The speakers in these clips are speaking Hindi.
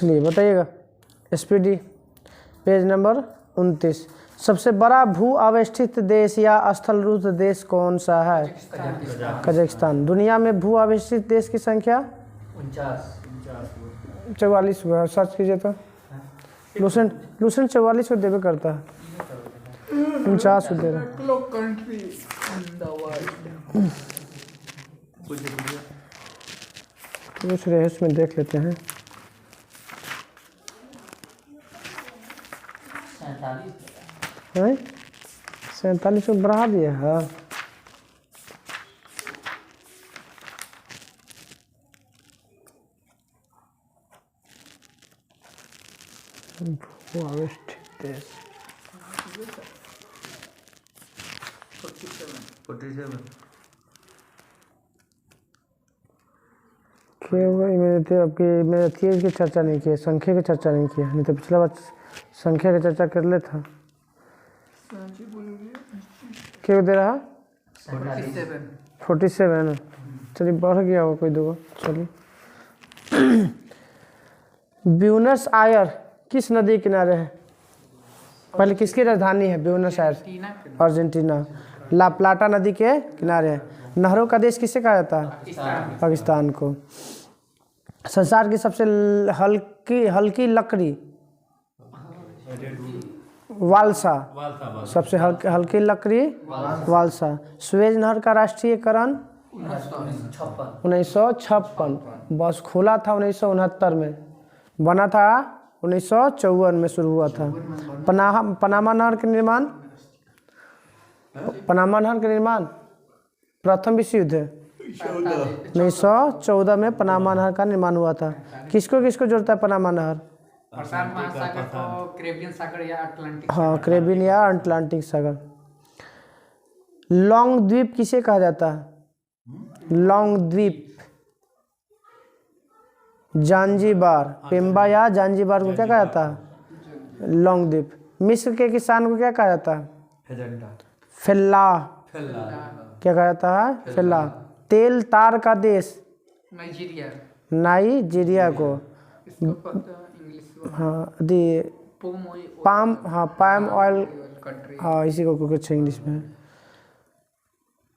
चलिए बताइएगा। SPD page number 29। सबसे बड़ा भू अवस्थित देश या स्थलरूप देश कौन सा है? कजाकिस्तान। दुनिया में भू अवस्थित देश की संख्या 44 हुआ। सर्च कीजिए तो लूसेंट 44 को देवे करता है, 49 को दे रहा। पूछ रहे हैं, उसमें देख लेते हैं। 47 को बढ़ा दिया है। अवस्थित देश 47 मैंने चीज की चर्चा नहीं की, संख्या की चर्चा नहीं की, नहीं तो पिछला बार संख्या की चर्चा कर ले था। क्या दे रहा? 47। चलिए बढ़ गया वो कोई दो। चलिए ब्यूनस आयर किस नदी किनारे है? पहले किसकी राजधानी है? ब्यूनस आयर, अर्जेंटीना। ला प्लाटा नदी के किनारे है। नहरों का देश किसे कहा जाता है? पाकिस्तान को। संसार की सबसे हल्की लकड़ी वालसा। सबसे हल्की लकड़ी वालसा। सुएज नहर का राष्ट्रीयकरण 1956। बस खोला था 1969 में, बना था 1954 में शुरू हुआ था। पनामा नहर के निर्माण प्रथम विश्व युद्ध 1914 में पनामा नहर का निर्माण हुआ था। किसको किसको जोड़ता है पनामा नहर? प्रशांत महासागर को कैरेबियन सागर या अटलांटिक। हाँ, कैरेबियन या अटलांटिक सागर। लॉन्ग द्वीप किसे कहा जाता है? लॉन्ग द्वीप जांजीबार, पेम्बा या जांजीबार को क्या कहा जाता है? लॉन्ग द्वीप। मिस्र के किसान को क्या कहा जाता है? फेल्लाह। क्या कहा जाता है? फेल्लाह। तेल तार का देश नाइजीरिया को। हाँ पाम ऑयल। हाँ इसी को कुछ इंग्लिश में।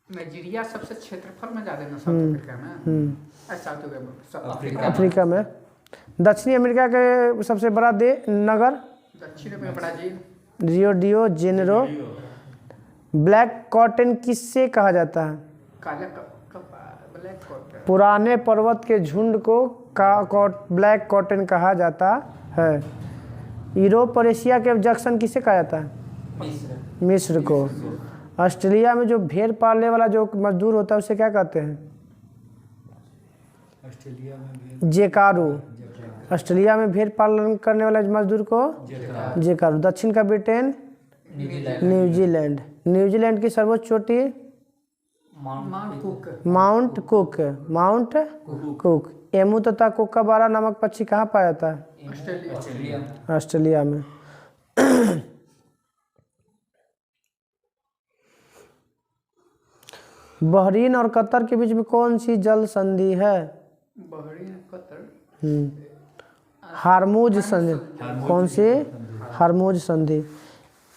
नाइजीरिया सबसे क्षेत्रफल में ज्यादा है साउथ अफ्रीका में। अफ्रीका में। दक्षिणी अमेरिका के सबसे बड़ा नगर? दक्षिण में ब्राजील। रियो डियो जेनेरो। ब्लैक कॉटन किससे कहा जाता है? Black cotton. पुराने पर्वत के झुंड को ब्लैक कॉटन कहा जाता है। यूरोप और एशिया के जंक्शन किसे कहा जाता है? मिस्र को। ऑस्ट्रेलिया में जो भेड़ पालने वाला जो मजदूर होता है उसे क्या कहते हैं? जेकारू। ऑस्ट्रेलिया में भेड़ पालन करने वाले मजदूर को जेकारू। दक्षिण का ब्रिटेन न्यूजीलैंड। न्यूजीलैंड की सर्वोच्च चोटी माउंट कुक। एमू तथा कोकाबारा नामक पक्षी कहाँ पाया जाता है? ऑस्ट्रेलिया में। बहरीन और कतर के बीच में कौन सी जल संधि है? Bahrain Qatar. हार्मूज संधि। कौन सी? हार्मूज संधि।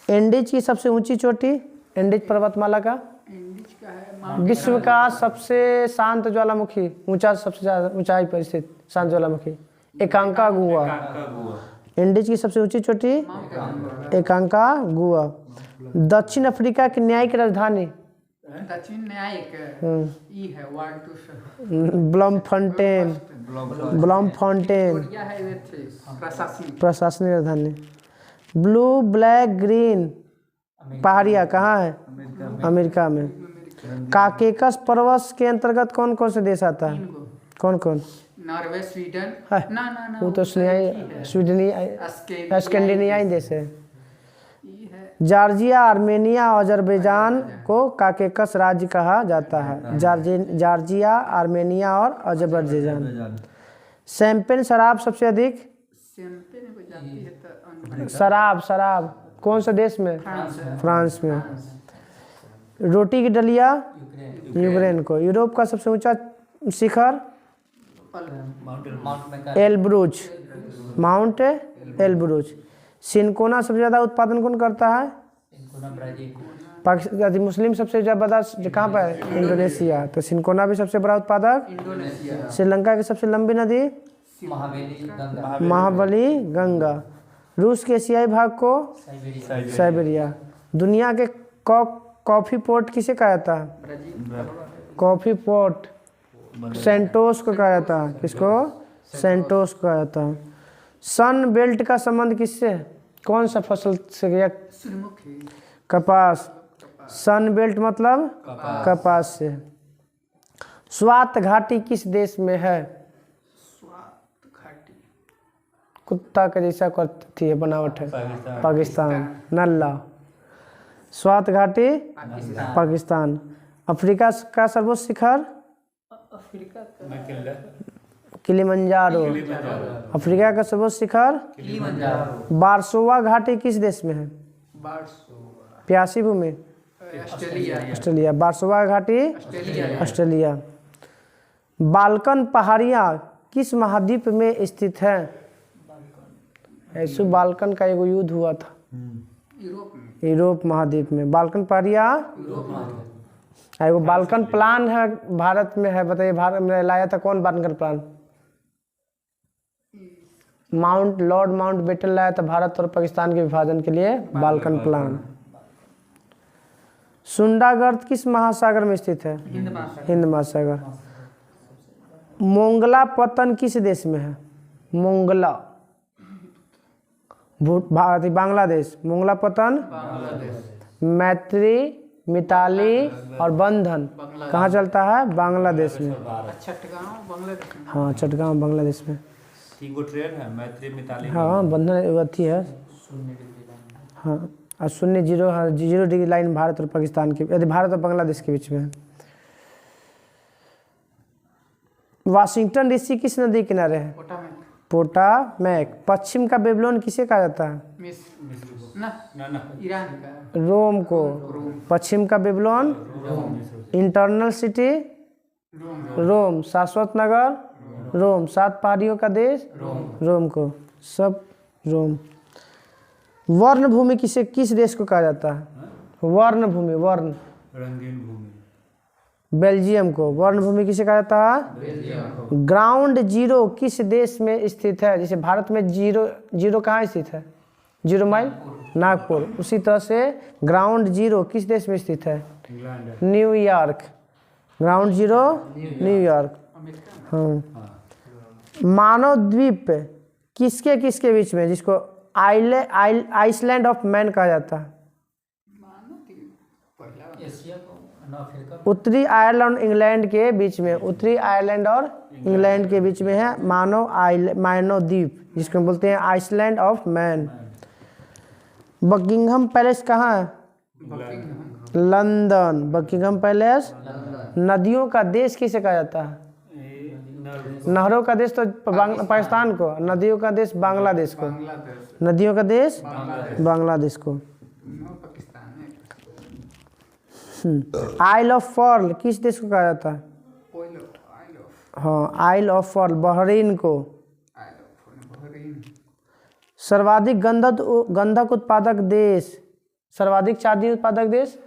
एंडीज की सबसे ऊंची चोटी? एंडीज पर्वतमाला का विश्व का सबसे शांत ज्वालामुखी, सबसे ज्यादा ऊंचाई पर स्थित शांत ज्वालामुखी एकांकागुआ। एंडीज की सबसे ऊंची चोटी एकांकागुआ। दक्षिण अफ्रीका की न्यायिक राजधानी? दक्षिण न्यायिक ब्लमफॉन्टेन। प्रशासनिक राजधानी। ब्लू ब्लैक ग्रीन पहाड़ियाँ कहाँ है? अमेरिका में। काकेकस पर्वत के अंतर्गत कौन कौन से देश आता है? कौन कौन? Norway, Sweden. वो तो स्कैंडिनेवियाई देश है। जॉर्जिया, आर्मेनिया, अजरबैजान को काकेकस राज्य कहा जाता है। जॉर्जिया, आर्मेनिया और अजरबैजान। शैंपेन शराब सबसे अधिक? शराब कौन से देश में? फ्रांस में। रोटी की डलिया? यूक्रेन को। यूरोप का सबसे ऊंचा शिखर? एलब्रूज। माउंट एल्ब्रुज। सिनकोना सबसे ज़्यादा उत्पादन कौन करता है? पाकिस्तान। मुस्लिम सबसे ज़्यादा कहाँ पर है? इंडोनेशिया। तो सिनकोना भी सबसे बड़ा उत्पादक। श्रीलंका की सबसे लंबी नदी? महाबली गंगा। रूस के एशियाई भाग को? साइबेरिया। दुनिया के कॉफी पोर्ट किसे कहा जाता है? कॉफी पोर्ट सेंटोस को कहा जाता है। किसको? सेंटोस को कहा जाता है। सन बेल्ट का संबंध किससे? कौन सा फसल से गया? कपास। सन बेल्ट मतलब कपास से। स्वात घाटी किस देश में है? कुत्ता के जैसा करती है, बनावट है। पाकिस्तान। नल्ला। स्वात घाटी पाकिस्तान। अफ्रीका का सर्वोच्च शिखर? किलिमंजारो। अफ्रीका का सर्वोच्च शिखर? बारसोवा घाटी किस देश में है? प्यासी भूमि? ऑस्ट्रेलिया। बारसोवा घाटी ऑस्ट्रेलिया। बाल्कन पहाड़ियाँ किस महाद्वीप में स्थित है? ऐसे बाल्कन का एगो युद्ध हुआ था यूरोप महाद्वीप में। बाल्कन पहाड़ियाँ एगो बाल्कन प्लान है भारत में है। बताइए भारत में लाया था कौन Balkan plan? Lord Mountbatten लाया था भारत और पाकिस्तान के विभाजन के लिए बाल्कन प्लान। सुंडागर्त किस महासागर में स्थित है? हिंद महासागर। मोंगला पत्तन किस देश में है? मोंगला बांग्लादेश। मोंगला पत्तन मैत्री, मिताली और बंधन कहाँ चलता है? बांग्लादेश में। हाँ, चटगांव बांग्लादेश में। तीन गो ट्रेन है, मैत्री, मिताली। हाँ, बंधन अथी है। हाँ, और 0 डिग्री लाइन भारत और पाकिस्तान के, यदि भारत और बांग्लादेश के बीच में है। वाशिंगटन डीसी किस नदी किनारे है? पोटामैक। पश्चिम का बेबीलोन किसे कहा जाता है? ईरान का। रोम को। पश्चिम का बेबीलोन। इंटरनल सिटी रोम। शाश्वत नगर रोम। 7 पहाड़ियों का देश रोम को। सब रोम। वर्ण भूमि किस देश को कहा जाता है? वर्ण भूमि। रंगीन भूमि। बेल्जियम को। वर्ण भूमि किसे कहा जाता है? ग्राउंड जीरो किस देश में स्थित है? जैसे भारत में जीरो कहाँ स्थित है? 0 माइल नागपुर। उसी तरह से ग्राउंड जीरो किस देश में स्थित है? न्यूयॉर्क। Ground zero New York. हाँ। मानव द्वीप किसके बीच में, जिसको आइसलैंड ऑफ मैन कहा जाता है? उत्तरी आयरलैंड और इंग्लैंड के बीच में। उत्तरी आयरलैंड और इंग्लैंड के बीच में है मानव द्वीप, जिसको बोलते हैं Island of Man. Buckingham Palace कहाँ है? लंदन। Buckingham Palace. नदियों का देश किसे कहा जाता है? नहरों का देश तो पाकिस्तान को, नदियों का देश बांग्लादेश को। नदियों का देश बांग्लादेश को। आइल ऑफ पर्ल किस देश को कहा जाता है? हाँ, आइल ऑफ पर्ल बहरीन को। सर्वाधिक गंधक उत्पादक देश, सर्वाधिक चांदी उत्पादक देश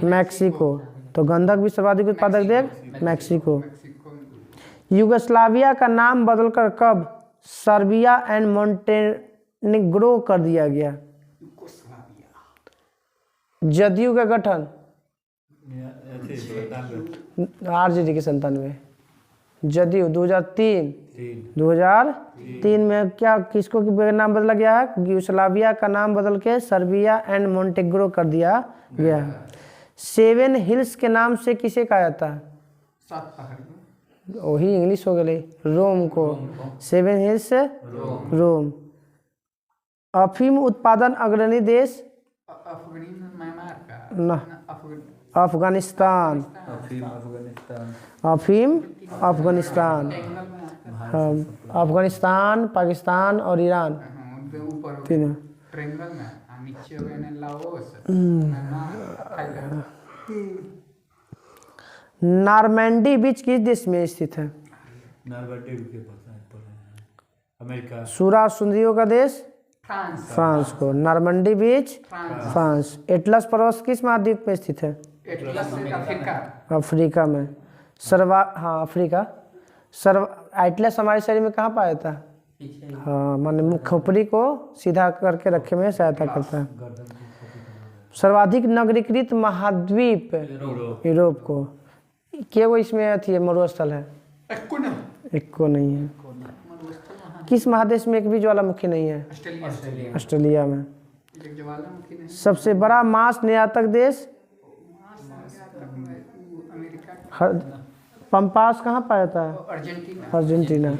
मैक्सिको। तो गंधक भी सर्वाधिक उत्पादक देश मैक्सिको। युगोस्लाविया का नाम बदलकर कब सर्बिया एंड मोंटेनेग्रो कर दिया गया? जदयू का गठन आरजेडी के 97। जदयू 2003 में क्या किसको नाम बदला गया है? युगोस्लाविया का नाम बदल के सर्बिया एंड मोंटेनेग्रो कर दिया गया। 7 हिल्स के नाम से किसे कहा जाता है? 7 पहाड़। वही इंग्लिश हो गई। रोम को। 7 हिल्स रोम। अफीम उत्पादन अग्रणी देश? अफगानिस्तान। अफीम अफगानिस्तान। हाँ, अफगानिस्तान, पाकिस्तान और ईरान तीनों। नॉर्मैंडी बीच किस देश में स्थित है? अमेरिका। सूरा और सुंदरियों का देश फ्रांस। फ्रांस को। नॉर्मंडी बीच फ्रांस। फ्रांस। एटलस पर्वत किस महाद्वीप में स्थित है? Atlas Africa. अफ्रीका में। हाँ अफ्रीका। एटलस हमारे शरीर में कहाँ पाया जाता है? हाँ माने खोपड़ी को सीधा करके रखे में सहायता करता है। सर्वाधिक नगरीकृत महाद्वीप यूरोप को। केवल इसमें अथी है मरुस्थल है, एक को नहीं है। किस महादेश में एक भी ज्वालामुखी नहीं है? ऑस्ट्रेलिया में। सबसे बड़ा मांस निर्यातक देश? पंपास कहाँ पाया जाता है? अर्जेंटीना।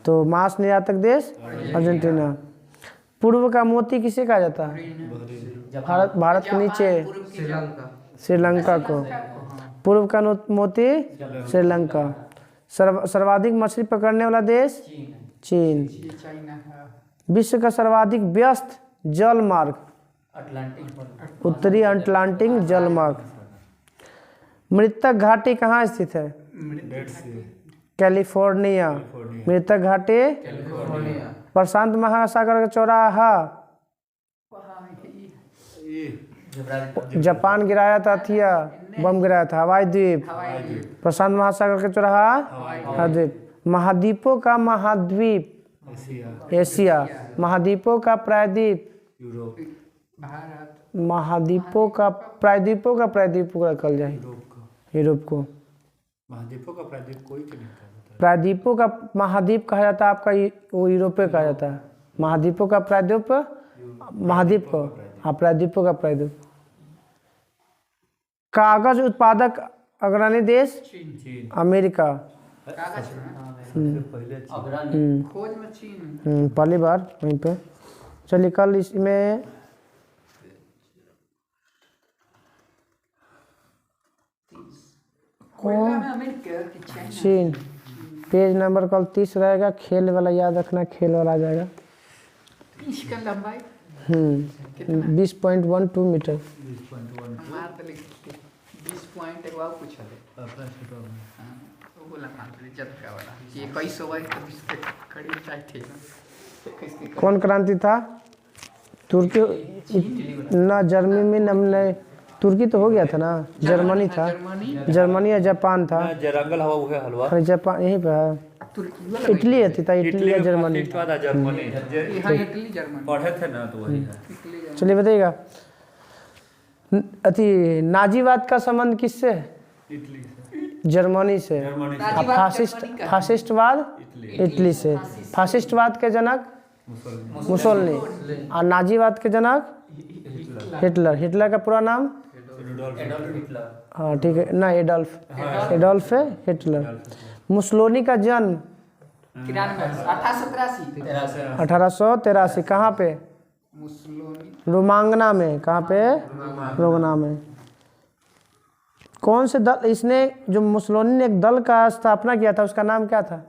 तो मांस निर्यातक देश अर्जेंटीना। पूर्व का मोती किसे कहा जाता है? भारत के नीचे श्रीलंका को। पूर्व का मोती श्रीलंका। सर्वाधिक मछली पकड़ने वाला देश चीन। विश्व का सर्वाधिक व्यस्त जल मार्ग? उत्तरी अटलांटिक जल मार्ग। मृतक घाटी कहाँ स्थित है? कैलिफोर्निया। मृतक घाटी प्रशांत महासागर का चौराहा? जापान गिराया था बम गिराया था। हवाई द्वीप। प्रशांत महासागर का चौराहा द्वीप। महाद्वीपों का महाद्वीप एशिया। महाद्वीपों का प्रायद्वीप महाद्वीपों का प्रायद्वीप को कल जाए यूरोप को। महाद्वीपों का प्रायद्वीप कोई तो नहीं कहता। प्रायद्वीपों का महाद्वीप कहा जाता है आपका, वो यूरोपीय कहा जाता है। महाद्वीपों का प्रायद्वीप महाद्वीप को, हाँ प्रायद्वीपों का प्रायद्वीप। कागज उत्पादक अग्रणी देश अमेरिका। पहली बार वहीं पे। चलिए कल इसमें चीन। पेज नंबर कल 30 रहेगा। खेल वाला याद रखना, खेल वाला आ जाएगा। इसका लंबाई 20.12 मीटर। 20.1 कौन क्रांति था? तुर्की ना, जर्मनी में नमने तुर्की तो हो गया था ना, जर्मनी था। जर्मनी या जापान था। जरंगल हलवा अरे जापान यहीं पे है। इटली रहती था, इटली या जर्मनी। पढ़े थे ना तो वही है। चलिए बताइएगा, अति नाजीवाद का संबंध किससे है? इटली से। जर्मनी से। फासिस्टवाद इटली से। फासिस्टवाद के जनक मुसोलिनी और नाजीवाद के जनक हिटलर। हिटलर का पूरा नाम? हाँ ठीक है ना, एडोल्फ हिटलर। मुसोलिनी का जन्म 1883। कहाँ पे? रोमांगना में। कहाँ पे? रोमांगना में। कौन से दल इसने, जो मुसोलिनी ने एक दल का स्थापना किया था, उसका नाम क्या था?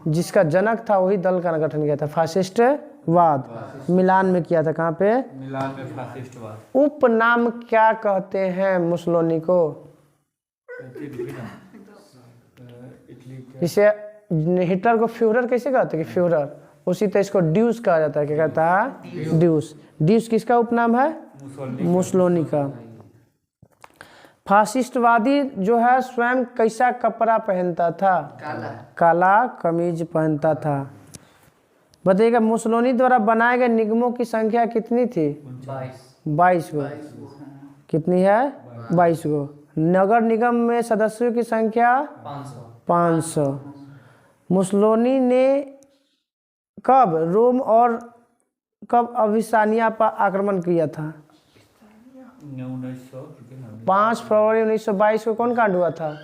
जिसका जनक था वही दल का गठन किया था, फासिस्टवाद। मिलान में किया था। कहाँ पे? मिलान में फासिस्टवाद। उपनाम क्या कहते हैं मुसोलिनी को? इसे हिटलर को फ्यूरर कैसे कहते हैं कि फ्यूरर, उसी तरह इसको ड्यूस कहा जाता है। क्या कहता है? ड्यूस। ड्यूस किसका उपनाम है? मुसोलिनी का। फासिस्टवादी जो है स्वयं कैसा कपड़ा पहनता था? काला कमीज पहनता था। बताइएगा, मुसोलिनी द्वारा बनाए गए निगमों की संख्या कितनी थी? 22 गो। कितनी है? 22 गो। नगर निगम में सदस्यों की संख्या 500। मुसोलिनी ने कब रोम और कब अबिसिनिया पर आक्रमण किया था? 5 फरवरी 1922 को कौन कांड हुआ था?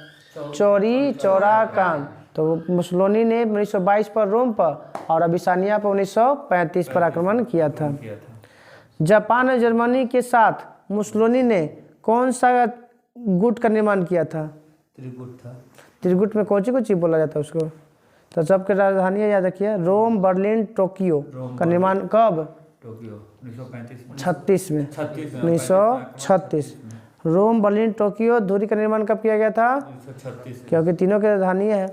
चौरी चौरा कांड। तो मुसोलिनी ने 1922 पर रोम पर और अबिसिनिया पर 1935 पर आक्रमण किया था। जापान और जर्मनी के साथ मुसोलिनी ने कौन सा गुट का निर्माण किया था? त्रिगुट था। त्रिगुट में कौन सी बोला जाता है उसको? तो सबके राजधानियाँ याद रखिए, रोम, बर्लिन, टोक्यो का निर्माण कब? टोक्यो 1936 में। 1936। रोम, बर्लिन, टोक्यो दूरी का निर्माण कब किया गया था? 1936। क्योंकि तीनों की राजधानी है।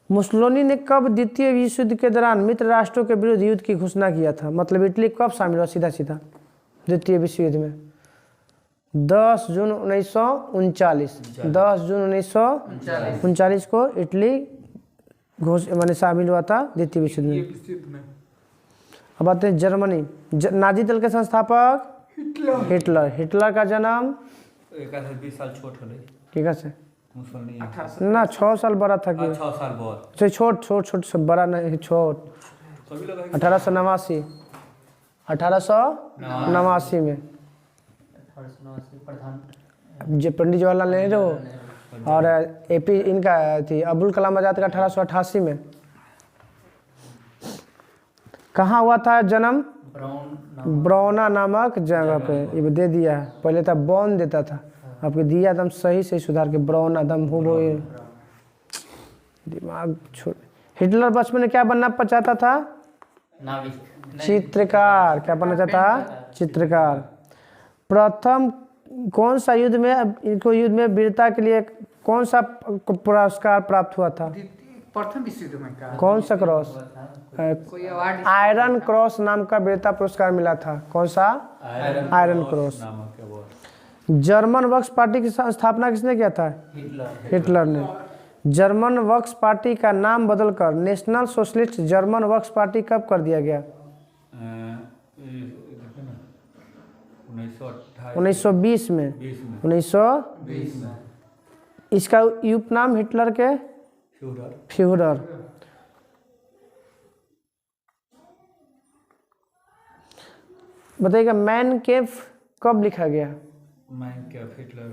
मुसोलिनी ने कब द्वितीय विश्व युद्ध के दौरान मित्र राष्ट्रों के विरुद्ध युद्ध की घोषणा किया था? मतलब इटली कब शामिल हुआ सीधा सीधा द्वितीय विश्व युद्ध में? 10 जून 1939। 10 जून 1939 को इटली माने शामिल हुआ था द्वितीय विश्व युद्ध में। अब आते हैं जर्मनी। नाजी दल के संस्थापक हिटलर। हिटलर का जन्म 20 साल छोट होले ठीक है मुसोलिनी ना 6 साल बड़ा था कि 6 साल बाद से छोट सब बड़ा नहीं छोट। सभी लोग 1889 1889 में जो पंडित जवाहरलाल नेहरू और एपी इनका थी अब्दुल कलाम आजाद का 1888 में। कहाँ हुआ था जन्म? ब्रौना नामक जगह पे। ये दे दिया है, पहले था बॉन देता था, आपके दिया एकदम सही से सुधार के ब्रौना दम हो वो दिमाग छोड़। हिटलर बचपन में क्या बनना चाहता था? चित्रकार। क्या बनना चाहता? चित्रकार। प्रथम कौन सा युद्ध में इनको युद्ध में वीरता के लिए कौन सा पुरस्कार प्राप्त हुआ था? प्रथम विश्व युद्ध में का कौन सा क्रॉस? कोई अवार्ड आयरन क्रॉस नाम का वीरता पुरस्कार मिला था। कौन सा? Iron cross. नामक अवार्ड। जर्मन वर्क्स पार्टी की स्थापना किसने किया था? हिटलर ने। जर्मन वर्क्स पार्टी का नाम बदलकर national socialist German works party कब कर दिया गया? 1920 में। 1920 में। इसका उपनाम हिटलर के फ्यूहरर। बताइएगा मैन केफ कब लिखा गया? हिटलर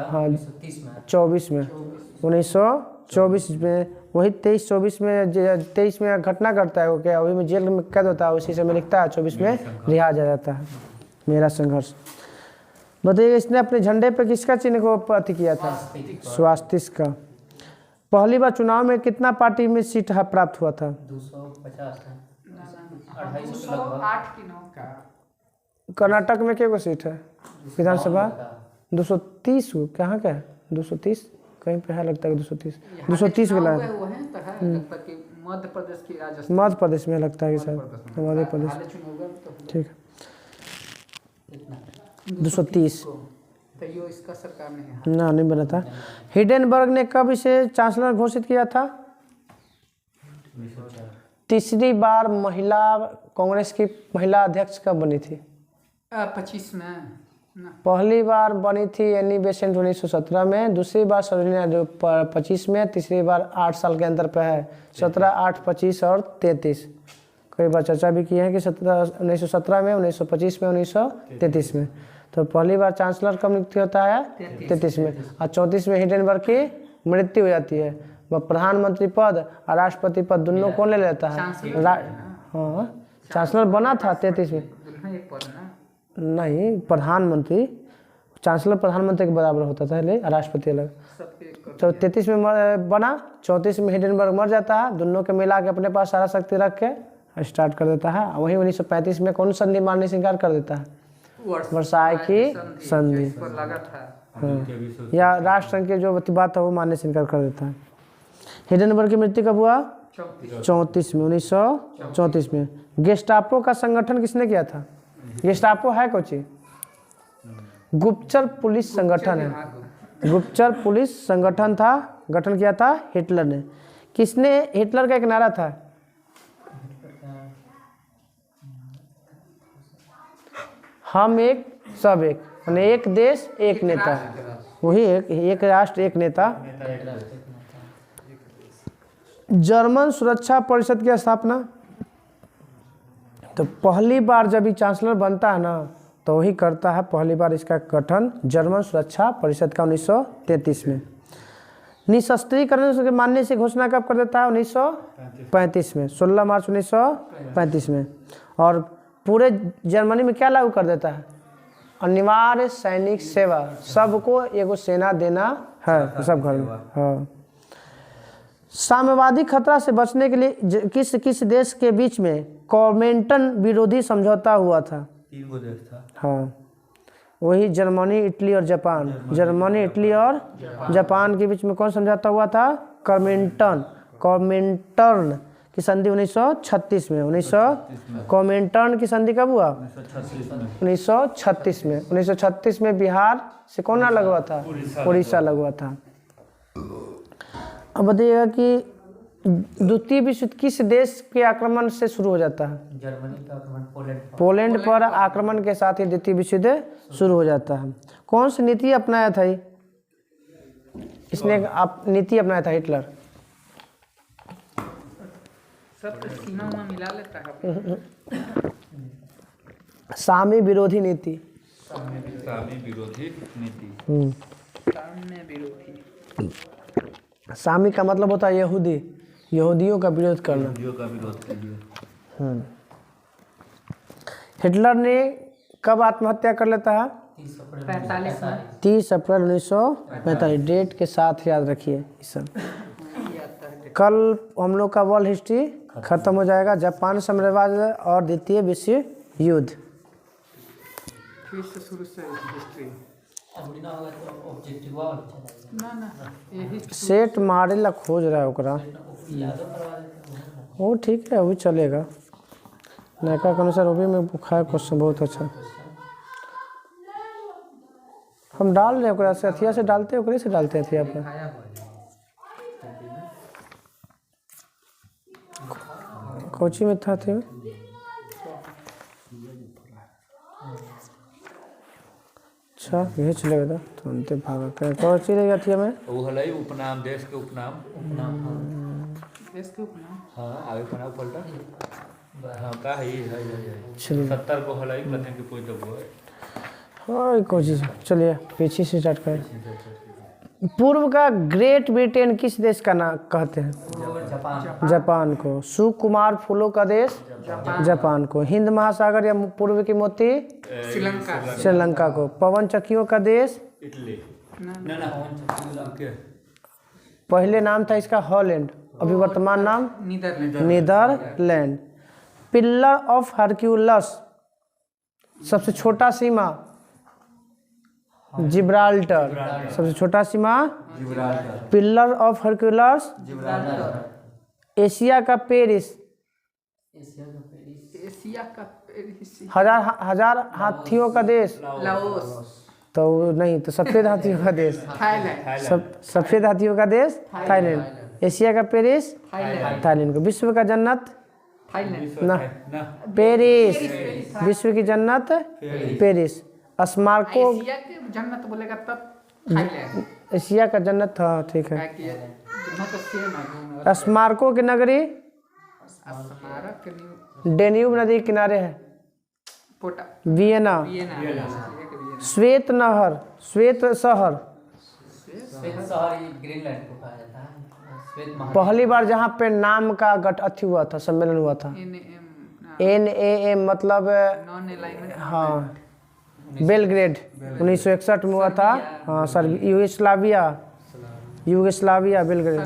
हाँ 24 में 1924 में। वही 23-24 में 23 में घटना करता है वो क्या वही में जेल में कैद होता है, उसी समय लिखता है 24 में रिहा जा जाता है। मेरा संघर्ष। बताइए इसने अपने झंडे पे किसका चिन्ह को अति किया था? स्वास्तिक का। पहली बार चुनाव में कितना पार्टी में सीट प्राप्त हुआ था? 208 की 9 का। कर्नाटक में क्या सीट है विधानसभा? 230 कहाँ का है? 230 कहीं पे है लगता है 230 वाला है। वो है तो है लगता कि मध्य प्रदेश की राजस्थान मध्य प्रदेश में लगता है कि शायद मध्य प्रदेश। हाल चुनाव तो ठीक है 230 तो यो इसका सरकार नहीं है। ना नहीं बना था। हिडेनबर्ग ने कब इसे चांसलर घोषित किया था? तीसरी बार महिला कांग्रेस की महिला अध्यक्ष कब बनी थी? 25 में ना। पहली बार बनी थी एनी बेसेंट 1917 में, दूसरी बार सरोजिनी जो 25 में, तीसरी बार 8 साल के अंतर पे है 17, 8, 25 और 33। कई बार चर्चा भी की है कि 1917 में, 1925 में, 1933 में। तो पहली बार चांसलर कब नियुक्त होता है? 33 में। और 34 में हिडेनबर्ग की मृत्यु हो जाती है। वह प्रधानमंत्री पद और राष्ट्रपति पद दोनों कौन ले लेता है? हाँ चांसलर बना था 33 में। एक पद ना नहीं प्रधानमंत्री, चांसलर प्रधानमंत्री के बराबर होता था राष्ट्रपति अलग। तो 33 में बना, 34 में हिडेनबर्ग मर जाता है। दोनों के मिला के अपने पास सारा शक्ति रख के स्टार्ट कर देता है। वहीं 1935 में कौन संधि मानने से इनकार कर देता है? वर्साई की संधि। हाँ या राष्ट्र संघ की जो बात है वो मानने से इनकार कर देता है। हिडेनबर्ग की मृत्यु कब हुआ? 34 में 1934 में। गेस्टापो का संगठन किसने किया था? गेस्टापो है कुछ गुप्तचर पुलिस संगठन है। गुप्तचर पुलिस संगठन था, गठन किया था हिटलर ने। किसने? हिटलर का एक नारा था हम एक सब एक, यानी एक देश एक नेता। वही एक राष्ट्र एक नेता। जर्मन सुरक्षा परिषद की स्थापना। तो पहली बार जब ये चांसलर बनता है ना तो वही करता है पहली बार इसका गठन जर्मन सुरक्षा परिषद का 1933 में। निशस्त्रीकरण के मानने से घोषणा कब कर देता है? 1935 में, 16 मार्च 1935 में। और पूरे जर्मनी में क्या लागू कर देता है? अनिवार्य सैनिक सेवा, सबको एगो सेना देना है सब घर में। हाँ साम्यवादी खतरा से बचने के लिए किस किस देश के बीच में कॉमेंटन विरोधी समझौता हुआ था? 3 देश था। हाँ वही जर्मनी, इटली और जापान। जर्मनी, इटली और जापान के बीच में कौन समझौता हुआ था? कॉमेंटन। कॉमिंटर्न की संधि 1936 में। 1900 कॉमिंटर्न की संधि कब हुआ? 1936 में। 1936 में बिहार से कौन अलग हुआ था? उड़ीसा अलग हुआ था। अब बताइएगा कि द्वितीय विश्व युद्ध किस देश के आक्रमण से शुरू हो जाता है? जर्मनी का आक्रमण पोलैंड पर आक्रमण के साथ ही द्वितीय विश्व युद्ध शुरू हो जाता है। कौन सी नीति अपनाया था ये? इसने नीति अपनाया था हिटलर। सब सीमा में मिला लेता है। सामी विरोधी नीति। सामी विरोधी नीति। साम्य विरोधी। सामी का मतलब होता है यहूदी, यहूदियों का विरोध करना। यहूदियों का विरोध कीजिए। हिटलर ने कब आत्महत्या कर लेता है? 45 में। 30 अप्रैल 1945। डेट के साथ याद रखिए ये सब। कल हम लोग का वर्ल्ड हिस्ट्री खत्म हो जाएगा। जापान साम्राज्यवाद और द्वितीय विश्व युद्ध। फिर से शुरू से हिस्ट्री। ना यही सेट मारे ला खोज रहा है ओकरा। वो ठीक है, वो चलेगा। नैका के अनुसार वो भी में बुखार क्वेश्चन बहुत अच्छा हम डाल रहे हैं ओकरा से अथिया से डालते हैं, ओकरे से डालते हैं अथिया पर। कोची में था थे अच्छा ये चलेगा था तुरंत भागा कर कौन सी रहेगा अथिया में? वो हलाई उपनाम, देश के उपनाम। देश के उपनाम। हाँ आगे बनाओ पलटा। हाँ का है 70 को हलाई प्रथम के कोई दबो है। हाँ कोशिश चलिए पीछे से स्टार्ट करें। पूर्व का ग्रेट ब्रिटेन किस देश का नाम कहते हैं? जापान को। सुकुमार फूलों का देश जापान को। हिंद महासागर या पूर्व की मोती श्रीलंका को। पवन चक्कियों का देश इटली। ना पहले नाम था इसका हॉलैंड, अभी वर्तमान नाम नीदरलैंड। पिल्लर ऑफ हरक्यूलस सबसे छोटा सीमा जिब्राल्टर। सबसे छोटा सीमा पिल्लर ऑफ हरक्यूलस एशिया का पेरिस। एशिया का पेरिस। हजार हाथियों का देश लाओस। तो नहीं तो सफेद हाथियों का देश थाईलैंड। सफेद हाथियों का देश थाईलैंड। एशिया का पेरिस थाईलैंड को। विश्व का जन्नत ना पेरिस। विश्व की जन्नत पेरिस। स्मारकों एशिया के जन्नत बोलेगा तब थाईलैंड। एशिया का जन्नत था ठीक है। दोनों का सेम है। स्मारकों की नगरी स्मारक डेन्यूब नदी के किनारे है पोटा वियना। श्वेत नहर श्वेत शहर ग्रीनलैंड को कहा जाता है। पहली बार जहाँ पे नाम का अथी हुआ था, सम्मेलन हुआ था। NAM मतलब नॉन अलाइनमेंट। हाँ बेलग्रेड 1961 में हुआ था। हाँ सर यूगोस्लाविया बेलग्रेड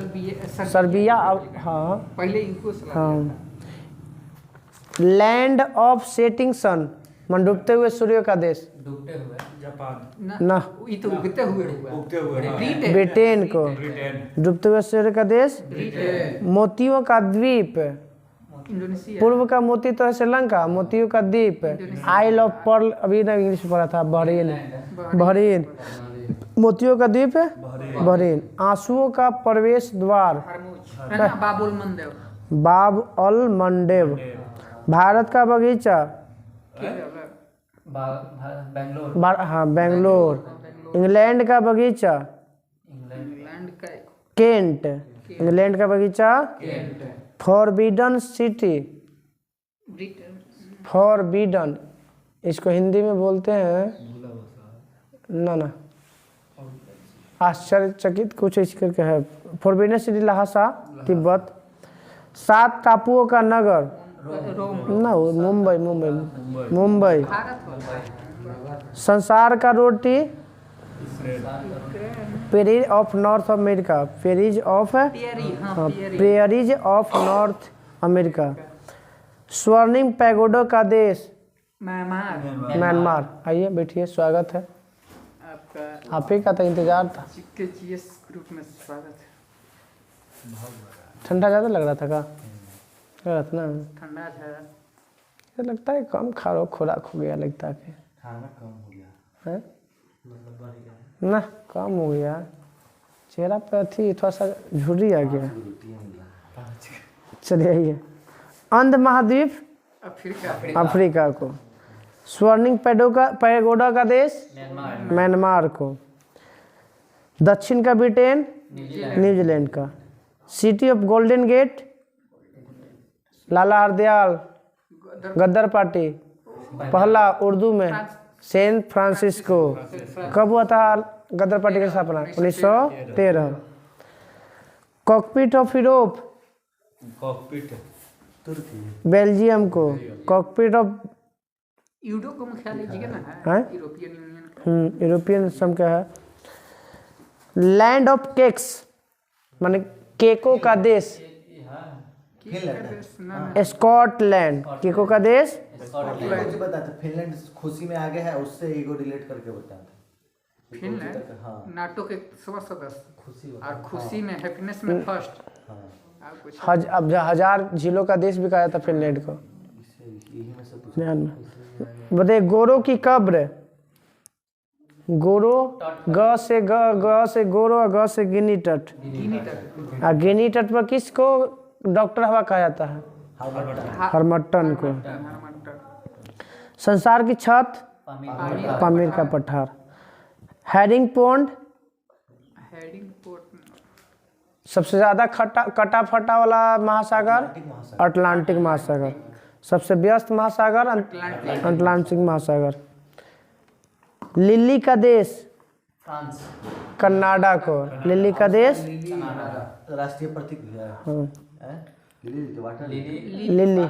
सर्बिया। हाँ पहले इनको हाँ। लैंड ऑफ सेटिंग सन मन डूबते हुए सूर्य का देश डूबते हुए जापान। ना ये तो उगते हुए हुआ। उगते हुए हाँ। ब्रिटेन को। ब्रिटेन। डूबते हुए सूर्य का देश मोतियों का द्वीप। इंडोनेशिया। पूर्व का मोती तो है श्रीलंका, मोतियों का द्वीप आइल ऑफ पर्ल। अभी ना इंग्लिश में पढ़ा था बहरीन। मोतियों का द्वीप बहरीन। आंसुओं का प्रवेश द्वार बाबुल मंदेव। बाब अल मंडेव। भारत का बगीचा बेंगलोर। हाँ बेंगलोर। इंग्लैंड का बगीचा इंग्लैंड का केंट। इंग्लैंड का बगीचा फॉरबिडन सिटी। फॉरबिडन इसको हिंदी में बोलते हैं ना आश्चर्यचकित कुछ इस करके है। Forbidden City Lhasa Tibet. 7 टापुओं का नगर ना मुंबई। संसार का रोटी prairies of North America. Prairies of North America. स्वर्णिम पैगोडो का देश म्यांमार। आइए बैठिए, स्वागत है आपका। आप ही का तो इंतजार था। ग्रुप में स्वागत है। ठंडा ज़्यादा लग रहा था का? लग रहा था ना? ठंडा था। ये लगता है कम खारो खुराक हो गया लगता है। खाना कम हो गया है मतलब बढ़ गया ना, कम हो गया चेहरा पे थी, थोड़ा सा झुर्री आ गया। रोटी मिल रहा चलिए आइए, अंध महाद्वीप अफ्रीका को। स्वर्णिम पैगोडा का देश म्यांमार को। दक्षिण का ब्रिटेन न्यूजीलैंड का। सिटी ऑफ गोल्डन गेट लाला हरदयाल गद्दार पार्टी। पहला उर्दू में सैन फ्रांसिस्को। कब हुआ था गद्दार पार्टी की स्थापना? 1913। कॉकपिट ऑफ यूरोप कॉकपिट तुर्की बेल्जियम को। कॉकपिट ऑफ यूडो को मुख्यालय जगह ना है? है यूरोपियन यूनियन का। यूरोपियन सम का है। लैंड ऑफ केक्स माने केकों का देश स्कॉटलैंड। केकों का देश मुझे बताते फिनलैंड खुशी में आगे है, उससे ईगो रिलेट करके बताते। फिनलैंड हाँ नाटो के सदस्य खुशी और खुशी में हैप्पीनेस में फर्स्ट। हाँ और कुछ अब 1000 झीलों का देश भी कहा जाता फिनलैंड को। यही में से पूछा ध्यान में बताइए, गोरो की कब्र। गोरो ग से गोरो और ग से गिनी तट। गिनी तक और गिनी तट पर किसको डॉक्टर हवा कहा जाता है? हरमट्टन को। संसार की छत पामीर का पठार। हैरिंग पॉन्ड हेडिंग पोर्ट सबसे ज्यादा कटा फटा वाला महासागर अटलांटिक महासागर। सबसे व्यस्त महासागर अटलांटिक महासागर। लिली का देश फ्रांस कनाडा को। लिली का देश राष्ट्रीय प्रतीक भी है। हाँ, lily water lily lily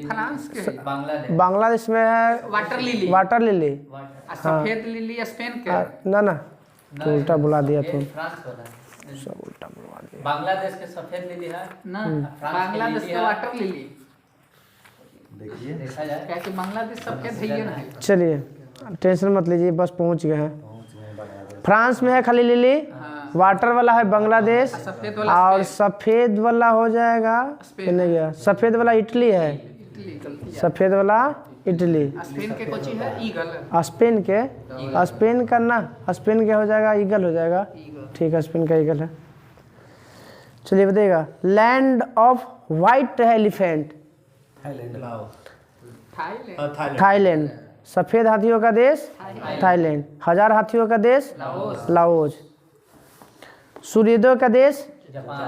France के है। बांग्लादेश में है। Water lily water lily. और सफेद लिली स्पेन के है। ना ना तो उल्टा बुला दिया तुम, फ्रांस वाला है। सब उल्टा बुला दिया। बांग्लादेश के सफेद लिली है ना फ्रांस की बांग्लादेश लिली का है। वाटर लिली देखिए देखा जाए क्या कि बांग्लादेश सफेद है ये नहीं। चलिए टेंशन मत लीजिए, बस पहुंच गए हैं। पहुंच गए बांग्लादेश। फ्रांस में है खाली लिली। हाँ। वाटर वाला है बांग्लादेश। सफेद वाला और सफेद वाला हो जाएगा स्पेन। नहीं गया, सफेद वाला इटली है। इटली गलती है। सफेद वाला इटली। स्पेन के कोची है ईगल। स्पेन का ना, स्पेन क्या हो जाएगा? ईगल हो जाएगा। ईगल ठीक है, स्पेन का ईगल है। चलिए बताइएगा, land of white elephant Thailand Thailand Thailand. सफेद हाथियों का देश थाईलैंड। 1000 हाथियों का देश लाओस। सूर्योदय का देश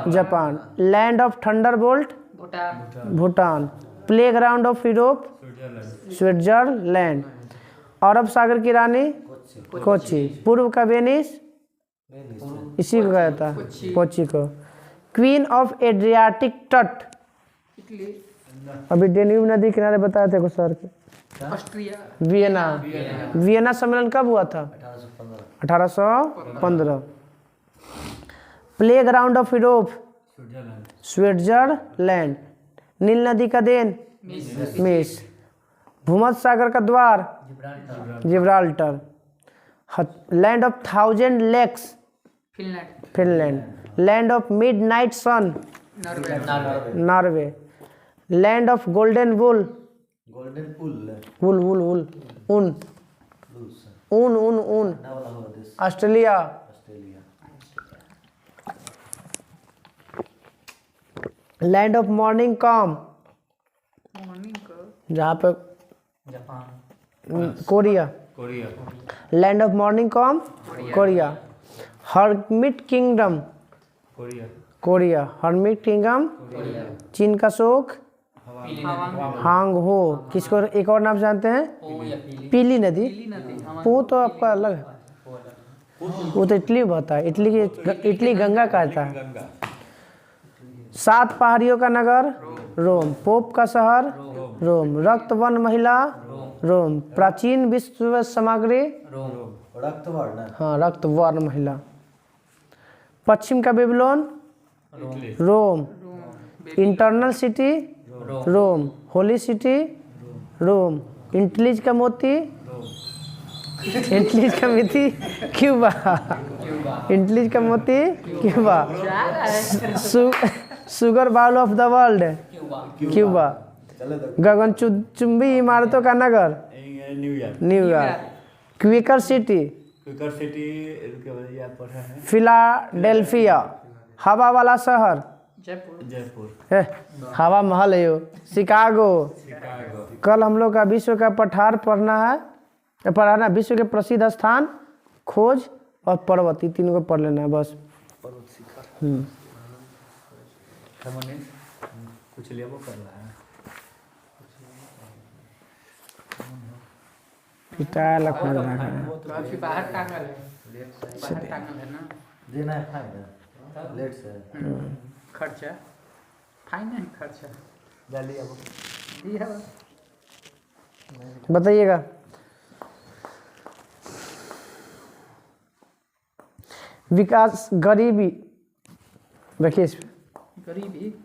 Japan. Land of thunderbolt Bhutan Bhutan. Playground of Europe Switzerland. अरब सागर की रानी कोची। पूर्व का वेनिस इसी को कहा था कोची को। क्वीन ऑफ एड्रियाटिक तट इटली अभी डेन्यूब नदी किनारे बताए थे कुछ सर के। ऑस्ट्रिया वियना सम्मेलन कब हुआ था? 1815। Playground of Europe Switzerland. नील नदी का देन मिस। भूमध्य सागर का द्वार Gibraltar. Land of 1000 lakes Finland. Land of midnight sun Norway. Land of golden wool golden pull wool wool wool ऊन ऊन ऊन ऊन वाला होगा देश Australia. Australia. Land of morning calm जहाँ पे Japan Korea. Korea land of morning calm Korea. Hermit kingdom Korea Korea. Hermit kingdom चीन का शोक हांग हो। किसको एक और नाम जानते हैं? पीली नदी। वो तो आपका अलग है, वो तो इटली में बहता है। इटली गंगा कहता है। 7 पहाड़ियों का नगर रोम। पोप का शहर रोम। रक्तवर्ण महिला रोम। प्राचीन विश्व सामग्री रक्तवर्ण हाँ रक्तवर्ण महिला। पश्चिम का Babylon Rome. Eternal city Rome. Holy city Rome. Antilles का मोती इंटलीज का मोती क्यूबा। इंटलीज का मोती Cuba. Sugar bowl of the world Cuba. चलो तो गगनचुंबी इमारतों का नगर New York. New York. Quaker city Quaker city के बाद याद पड़ा है फिलाडेल्फिया। हवा वाला शहर जयपुर। जयपुर। हवा महल है यो। शिकागो। शिकागो। कल हम लोग का विश्व का पठार पढ़ना विश्व के प्रसिद्ध स्थान, खोज और पर्वत, ये तीनों को पढ़ लेना है बस। कुछ ले वो कर रहा है खोज रहा है। तो अभी बाहर टांगल है, बाहर टांगल है ना। देना है फाइन लेट से खर्चा फाइन है, खर्चा जल्दी अब दिया। बताइएगा। विकास गरीबी, देखिए इस गरीबी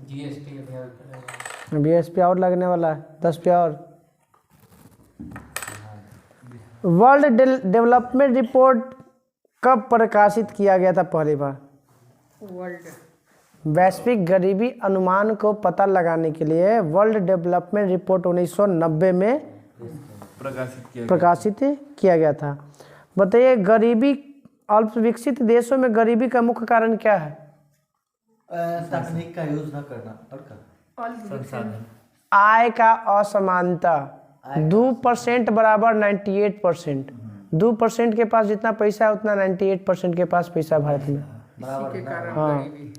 जीएसटी BSP और लगने वाला है, 10 पे और। वर्ल्ड डेवलपमेंट रिपोर्ट कब प्रकाशित किया गया था पहली बार? वर्ल्ड वैश्विक गरीबी अनुमान को पता लगाने के लिए वर्ल्ड डेवलपमेंट रिपोर्ट 1990 में प्रकाशित किया गया था। बताइए, गरीबी, अल्प विकसित देशों में गरीबी का मुख्य कारण क्या है? तकनीक का यूज न करना और क्या? संसाधन। आय का असमानता। 2% बराबर 98%। 2% के पास जितना पैसा है उतना 98% के पास पैसा भारत में। बराबर के कारण हाँ। गरीबी।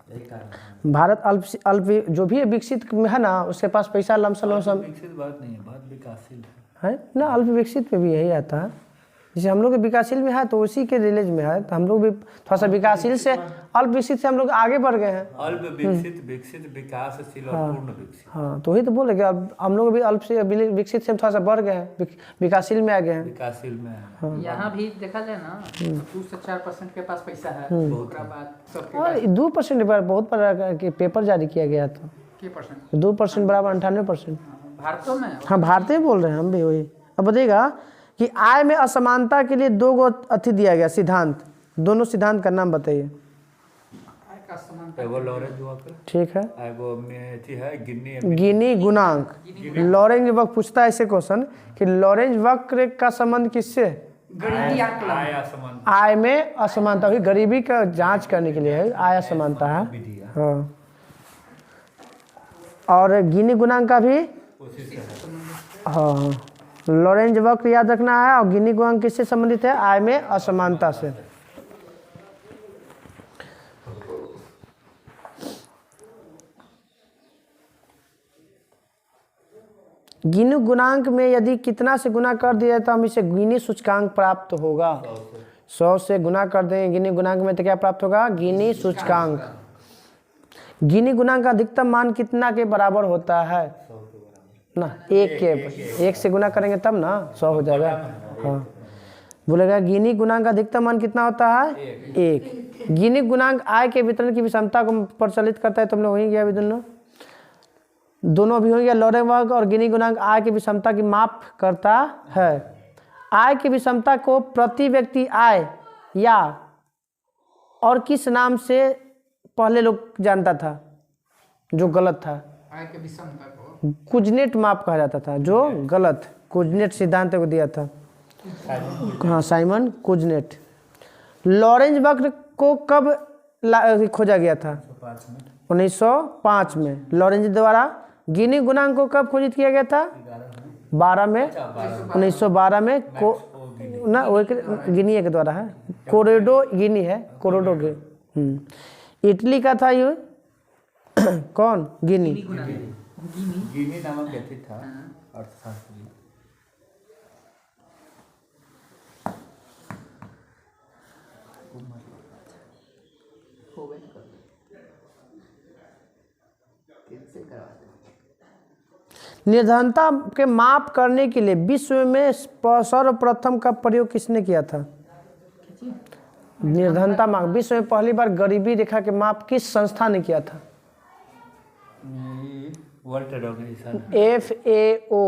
यही कारण है। भारत अल्प जो भी विकसित में है ना, उसके पास पैसा लमसम विकसित बात नहीं है, बात विकासशील है। है ना। अल्प विकसित में भी यही आता है। जैसे हम लोग विकासशील में है तो उसी के रिलेज में है, तो हम लोग भी थोड़ा सा विकासशील से अल्प विकसित से हम लोग आगे बढ़ गए हैं। अल्प विकसित, विकसित, विकासशील और पूर्ण विकसित। हाँ, तो वही तो बोल रहे कि अब हम लोग भी अल्प से विकसित से थोड़ा सा बढ़ गए हैं, विकासशील में आ गए हैं। विकासशील में है। यहाँ भी देखा जाए ना, 2 से 4% के पास पैसा है, ओकरा बाद सबके और 2% पर बहुत बड़ा पेपर जारी किया गया था। के परसेंट 2% बराबर 98%। भारतों में। हाँ, भारतीय बोल रहे हैं हम भी वही। अब बताइएगा कि आय में असमानता के लिए 2 गो अथी दिया गया सिद्धांत। दोनों सिद्धांत का नाम बताइए। आय का समानता। एगो लॉरेंज वक्र, ठीक है। एगो में अथी है गिनी गुणांक। लॉरेंज वक्र पूछता है ऐसे क्वेश्चन कि लॉरेंज वक्र का संबंध किससे? गरीबी आकलन। आय असमानता आय में असमानता हुई, गरीबी का जांच करने के लिए है, आय असमानता है। विधि है, हाँ। और गिनी गुणांक का भी उसी से है। हाँ, लॉरेंज वक्र याद रखना है। और गिनी गुणांक किससे संबंधित है? आय में असमानता से। गिनी गुणांक में यदि कितना से गुना कर दिया तो हम इसे गिनी सूचकांक प्राप्त होगा। 100 से गुना कर देंगे गिनी गुणांक में तो क्या प्राप्त होगा? गिनी सूचकांक। गिनी गुणांक का अधिकतम मान कितना के बराबर होता है ना? 1 से गुना करेंगे तब ना 100 हो जाएगा। हाँ, बोलेगा गिनी गुणांक का अधिकतम मान कितना होता है? 1। गिनी गुणांक आय के वितरण की विषमता को प्रचलित करता है। तुम लोग वहीं गया अभी दोनों अभी हो गया। लॉरेंज वक्र और गिनी गुणांक आय की विषमता की माप करता है। आय की विषमता को प्रति व्यक्ति आय या और किस नाम से पहले लोग जानता था जो गलत था? आय के विषमता को कुजनेट माप कहा जाता था, जो गलत। कुजनेट सिद्धांत को दिया था, हाँ, साइमन कुजनेट। लॉरेंज वक्र को कब खोजा गया था? 1905 में लॉरेंज द्वारा। गिनी गुणांक को कब खोजित किया गया था? 12 में। 1912 में ना, वो गिनी के द्वारा है। कोरोडो गिनी है, कोरोडो गे। इटली का था ये कौन? गिनी। गिनी नामक व्यक्ति था अर्थशास्त्री। निर्धनता के माप करने के लिए विश्व में सर्वप्रथम का प्रयोग किसने किया था? निर्धनता माप विश्व में पहली बार गरीबी रेखा के माप किस संस्था ने किया था? World Trade Organisation. FAO,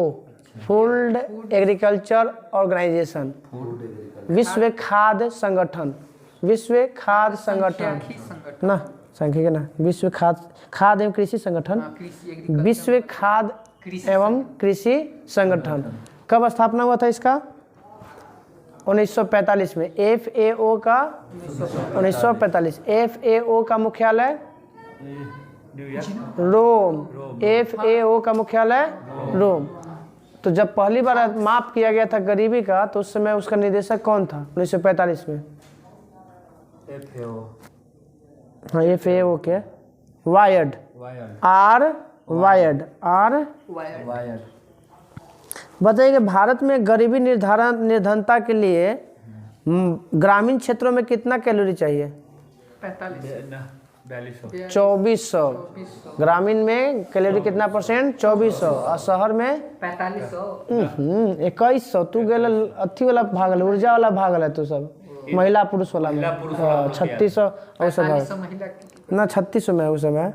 Food Agriculture Organisation, विश्व खाद्य संगठन। विश्व खाद्य संगठन संगठन ना, सांख्यिकी ना, विश्व खाद्य एवं कृषि संगठन, कृषि विश्व खाद्य एवं कृषि संगठन कब स्थापना हुआ था इसका? 1945 में। FAO का 1945। FAO का मुख्यालय न्यूयॉर्क। रोम। FAO का मुख्यालय रोम। तो जब पहली बार माप किया गया था गरीबी का तो उस समय उसका निदेशक कौन था 1945 में? FAO हाँ FAO के वायर्ड आर वायर। बताइए कि भारत में गरीबी निर्धनता के लिए ग्रामीण क्षेत्रों में कितना कैलोरी चाहिए? 45 2400। ग्रामीण में कैलोरी कितना परसेंट? 2400। और शहर में 4500 2100। तू गेल अथी वाला भागल, ऊर्जा वाला भागल है तू सब, महिला पुरुष वाला में। महिला पुरुष वाला में 3600 और सब 4500 महिला की ना 3600 में उस समय।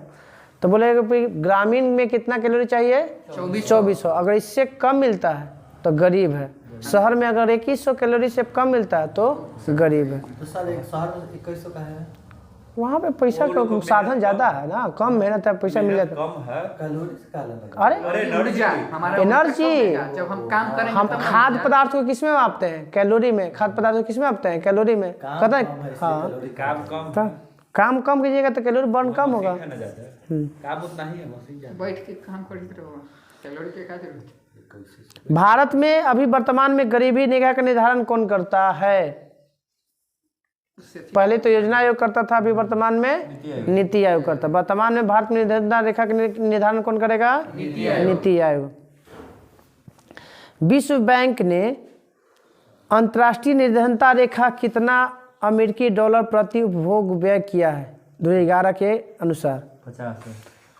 तो बोले कि ग्रामीण में कितना कैलोरी चाहिए? 2400। अगर इससे कम मिलता है तो गरीब है। शहर में अगर 2100 कैलोरी से कम मिलता है तो गरीब है। तो सर एक शहर में 2100 का है, वहाँ पे पैसा का साधन ज़्यादा है ना, कम मेहनत है, पैसा मिल जाता है। कम है। कैलोरी से क्या अलग है? अरे ऊर्जा हमारा एनर्जी। ऊर्जा कम होगा। जब हम काम करेंगे हम तब खाद्य पदार्थ को किस में मापते हैं? कैलोरी में। खाद्य पदार्थ को किस में मापते हैं? कैलोरी में। काम कहते कम है हैं इसलिए हाँ, कैलोरी काम कम तो काम कम कीजिएगा तो कैलोरी बर्न कम होगा। है ना ज्यादा। काम उतना ही है, मशीन ज्यादा। बैठ के काम करते रहो, कैलोरी के क्या जरूरत है? भारत में अभी वर्तमान में गरीबी रेखा का निर्धारण कौन करता है? उससे पहले तो योजना आयोग करता था, अभी वर्तमान में नीति आयोग करता है। वर्तमान में भारत में निर्धनता रेखा का निर्धारण कौन करेगा? नीति आयोग। विश्व बैंक ने अंतर्राष्ट्रीय निर्धनता रेखा कितना अमेरिकी डॉलर प्रति उपभोग व्यय किया है 2011 के अनुसार?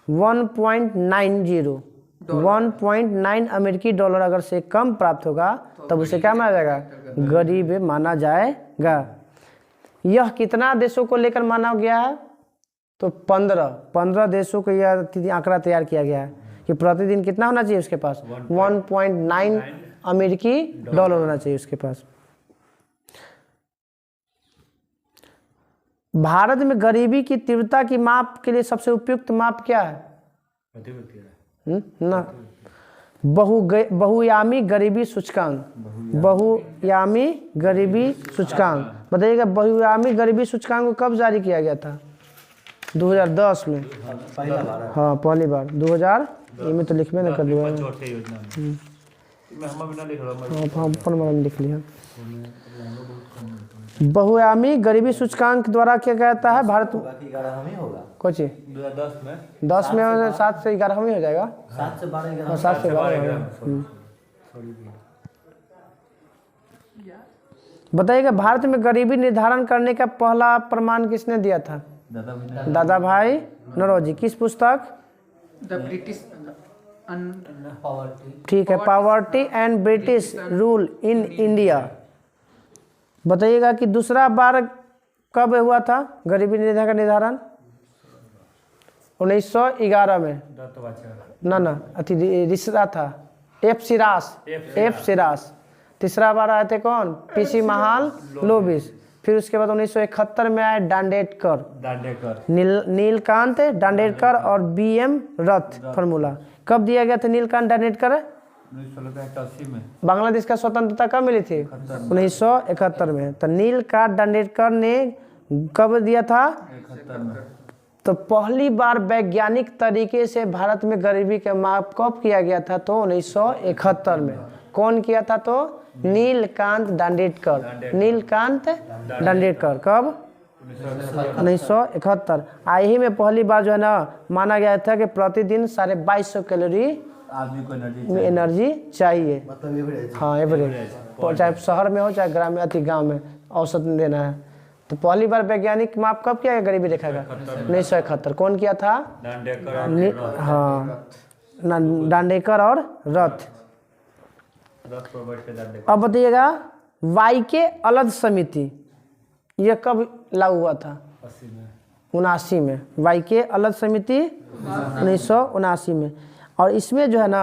1.90। 1.9 अमेरिकी डॉलर अगर से कम प्राप्त होगा तब उसे क्या माना जाएगा? गरीब माना जाएगा। यह कितना देशों को लेकर माना गया है? तो 15 देशों को यह आंकड़ा तैयार किया गया है कि प्रतिदिन कितना होना चाहिए उसके पास? 1.9 अमेरिकी डॉलर होना चाहिए उसके पास। भारत में गरीबी की तीव्रता की माप के लिए सबसे उपयुक्त माप क्या है? ना, बहुआयामी गरीबी सूचकांक। बहुआयामी गरीबी सूचकांक बताइएगा। बहुआयामी गरीबी सूचकांक को कब जारी किया गया था? 2010 में। पहला बार। हाँ पहली बार 2000 में तो लिखबे ना कर दिया। हम लिख लिया। बहुआयामी गरीबी सूचकांक द्वारा क्या कहता है? भारत होगा कि 11 ही होगा? कुछ 2010 में 10 में 7 से 11 ही हो जाएगा। 7 से 12 11 7 से 12। बताइएगा भारत में गरीबी निर्धारण करने का पहला प्रमाण किसने दिया था? दादा भाई नौरोजी। किस पुस्तक? द ब्रिटिश ठीक है, poverty and British rule in India. बताइएगा कि दूसरा बार कब हुआ था गरीबी रेखा का निर्धारण? 1911 में। ना अति रिसरा था, एफ सिरास। तीसरा बार आए थे कौन? पीसी महाल लोबिस। फिर उसके बाद 1971 में आए दांडेडकर, नीलकांत दांडेडकर और BM रथ फॉर्मूला। कब दिया गया था नीलकांत दांडेडकर? 1981 में। बांग्लादेश का स्वतंत्रता कब मिली थी? 1971 में। तो नीलकांत दांडेडकर ने कब दिया था? 71 में। तो पहली बार वैज्ञानिक तरीके से भारत में गरीबी का माप कब किया गया था? तो 1971 में। कौन किया था? तो नीलकांत दांडेडकर। नीलकांत दांडेडकर। कब? 1971। यही में पहली बार जो है ना माना गया था कि प्रतिदिन 2250 कैलोरी आदमी को एनर्जी चाहिए। मतलब एवरेज। हाँ एवरेज, चाहे शहर में हो चाहे ग्रामीण अति गाँव में औसत देना है। तो पहली बार वैज्ञानिक माप कब किया गया गरीबी रेखा का? 1971। कौन किया था? हाँ ना, दांडेडकर और रथ। अब बताइएगा वाई के अलग समिति यह कब लागू हुआ था? 79 में। वाई के अलग समिति 1979 में। और इसमें जो है ना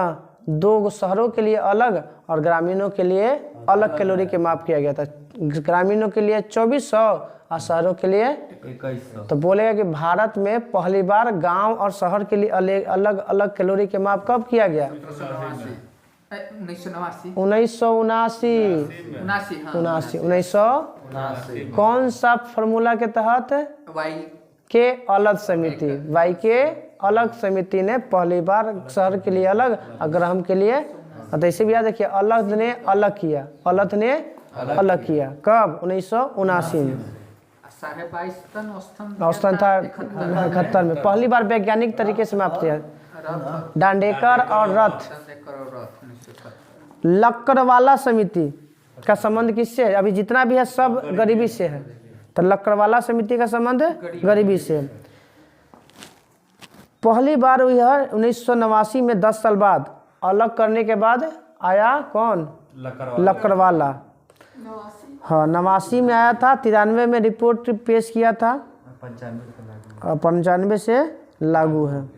2 शहरों के लिए अलग और ग्रामीणों के लिए अलग कैलोरी के माप किया गया था। ग्रामीणों के लिए 2400 और शहरों के लिए 2100। तो बोलेगा कि भारत में पहली बार गांव और शहर के लिए अलग अलग कैलोरी के माप कब किया गया? 1989 1979। 1979 कौन सा फॉर्मूला के तहत? वाई के अलग समिति, वाई के अलग समिति ने पहली बार शहर के लिए अलग और ग्राम के लिए, तो इसे भी याद रखिए, अलग ने अलग किया, अलग ने अलग किया कब? 1979 में। 22.5 टन औसतन था 71 में। पहली बार वैज्ञानिक तरीके से मापते हैं डांडेकर और रथ। लक्कड़वाला समिति का संबंध किससे है? अभी जितना भी है सब गरीबी से है, तो लक्कड़वाला समिति का संबंध गरीबी से। पहली बार हुई है 1989 में, 10 साल बाद अलग करने के बाद आया कौन? लक्कड़वाला। हाँ 89 में आया था, 93 में रिपोर्ट पेश किया था, 95 से लागू है।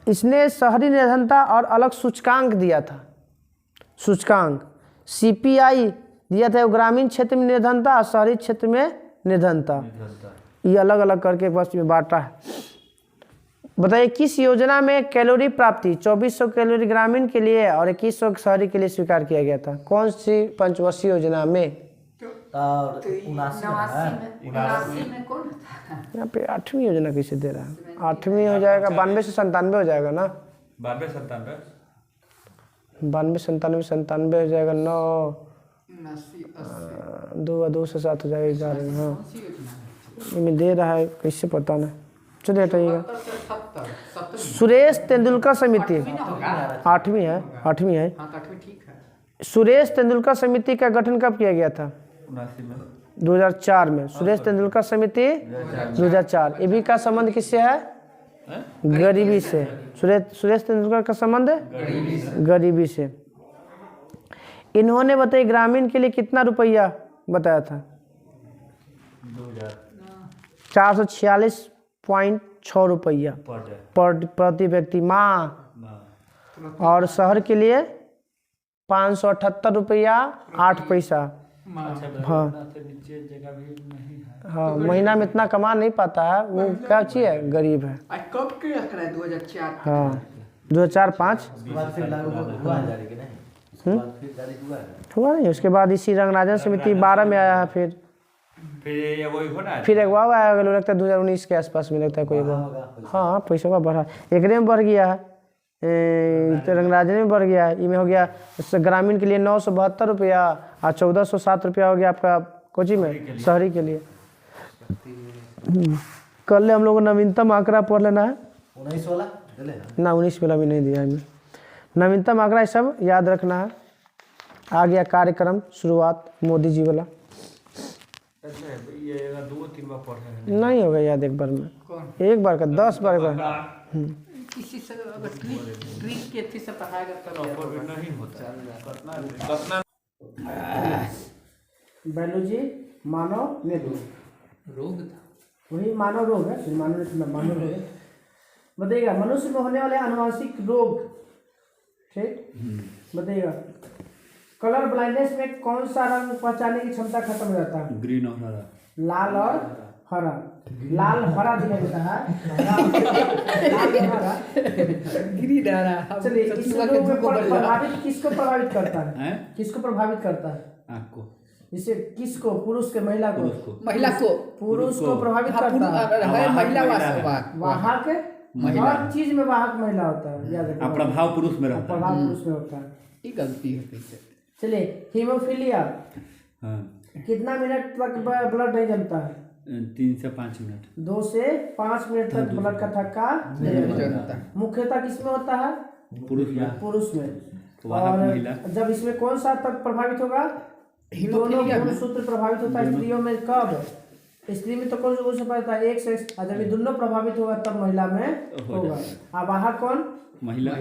इसने शहरी निर्धनता और अलग सूचकांक दिया था। सूचकांक CPI दिया था, ग्रामीण क्षेत्र में निर्धनता और शहरी क्षेत्र में निर्धनता, ये अलग अलग करके बस में बांटा है। बताइए किस योजना में कैलोरी प्राप्ति 2400 कैलोरी ग्रामीण के लिए और 2100 शहरी के लिए स्वीकार किया गया था? कौन सी पंचवर्षीय योजना में? 89 में कौन था? यहाँ पे 8वीं योजना कैसे दे रहा है? 8वीं हो जाएगा, 92 से 97 हो जाएगा ना? 92 97 97 हो जाएगा, 9 2 से 7 हो जाएगा, 11। हाँ ये दे रहा है, कैसे पता ना, चलिए हटाइएगा। सुरेश तेंदुलकर समिति 8वीं है, 8वीं है। सुरेश तेंदुलकर समिति का गठन कब किया गया था? 2004 में। सुरेश तेंदुलकर समिति 2004। ये भी का संबंध किससे है? गरीबी से। सुरेश तेंदुलकर का संबंध गरीबी से। इन्होंने बताइए ग्रामीण के लिए कितना रुपया बताया था? 446.6 रुपया प्रति व्यक्ति माह, और शहर के लिए 578 रुपया 8 पैसा। हाँ हाँ महीना में इतना कमा नहीं पाता है वो, क्या चीज है, गरीब है। कब के 2004? हाँ 2004-05 हुआ नहीं। उसके बाद इसी रंगराजन समिति 12 में आया है, फिर एक बार आया, लगता है 2019 के आसपास में, लगता है कोई बार। हाँ पैसा का बढ़ा, एकरे में बढ़ गया है, रंगराजन में बढ़ गया है। इनमें हो गया ग्रामीण के लिए 972 रुपया और 1407 रुपया हो गया आपका कोची में, शहरी के लिए। कल हम लोग को नवीनतम आंकड़ा पढ़ लेना है। 19 वाला ना 19 वाला भी नहीं दिया है, नवीनतम आंकड़ा सब याद रखना है। आ गया कार्यक्रम शुरुआत मोदी जी वाला। ये 2-3 बार पढ़े नहीं होगा याद एक बार में, एक बार का 10 बार का। किसी से अगर ट्रिक के थी से पढ़ाएगा तब नहीं होता। बायोलॉजी मानव रोग था, वही मानव रोग है, मानव रोग है। बताइएगा मनुष्य में होने वाले आनुवंशिक रोग, ठीक बताइएगा। कलर ब्लाइंडनेस में कौन सा रंग पहचानने की क्षमता खत्म हो जाता है? ग्रीन और हरा, लाल और हरा। लाल हरा दिखाई देता है, ग्रीन हरा। चलिए इस रोग में प्रभावित किसको प्रभावित करता है? किसको प्रभावित करता है? आँख को। इसे किसको? पुरुष के महिला को? पुरुष को प्रभावित करता है। महिला वाहक हर चीज में वाहक महिला होता है, याद रखना। प्रभाव पुरुष में रहता है, प्रभाव पुरुष में होता है। ये गलती है कैसे? चलिए हीमोफीलिया कितना मिनट तक ब्लड नहीं जमता है? 3 से 5 मिनट। 2 से 5 मिनट तक ब्लड का थक्का नहीं जमता। मुख्यतः किसमें होता है? पुरुष में। और जब इसमें कौन सा तक प्रभावित होगा? दोनों गुणसूत्र प्रभावित होता है। स्त्रियों में कब? स्त्री में तो कौन सा प्रभावित है? एक सेक्स। जब ये दोनों प्रभावित होगा तब महिला में होगा। अब वहाँ कौन? महिला।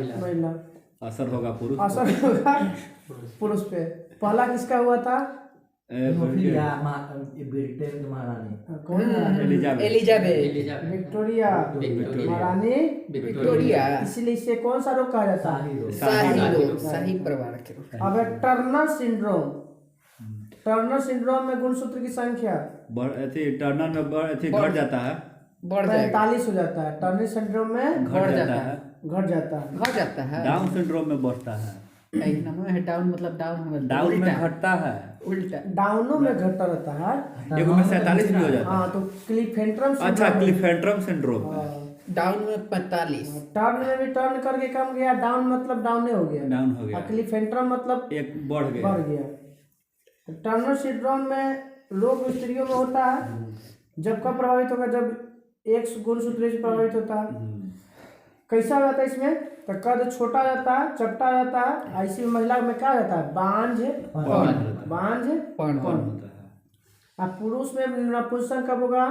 असर होगा पुरुष पे। पहला किसका हुआ था? हेमोफीलिया ब्रिटेन महारानी कौन एलिजाबेथ विक्टोरिया महारानी विक्टोरिया इसीलिए इसे कौन सा रोग कहा जाता है? शाही परिवार के रूप अब टर्नर सिंड्रोम। टर्नर सिंड्रोम में गुणसूत्र की संख्या टर्नर में घट जाता है, बढ़ जाएगा 45 हो जाता है। टर्नर सिंड्रोम में घट जाता है, घट जाता है। डाउन सिंड्रोम में बढ़ता है, एक नाम है डाउन मतलब डाउन डाउन में घटता है, उल्टा डाउनो में घटता रहता है। एक में 47 भी हो जाता है। हाँ तो क्लिफेंट्रम अच्छा, क्लिफेंट्रम सिंड्रोम में डाउन में 45 टर्न में भी टर्न करके कम गया, डाउन मतलब डाउन हो गया, डाउन हो गया, क्लिफेंट्रम मतलब एक बढ़ गया। बढ़ गया। टर्नर सिंड्रोम में रोग स्त्रियों में होता है। जब कब प्रभावित होगा? जब एक गुणसूत्र से प्रभावित होता है। कैसा हो जाता है इसमें? तो कद छोटा जाता है, चपटा जाता है। ऐसी महिला में क्या जाता है? बांझ होता है। अब पुरुष में नपुंसक कब होगा?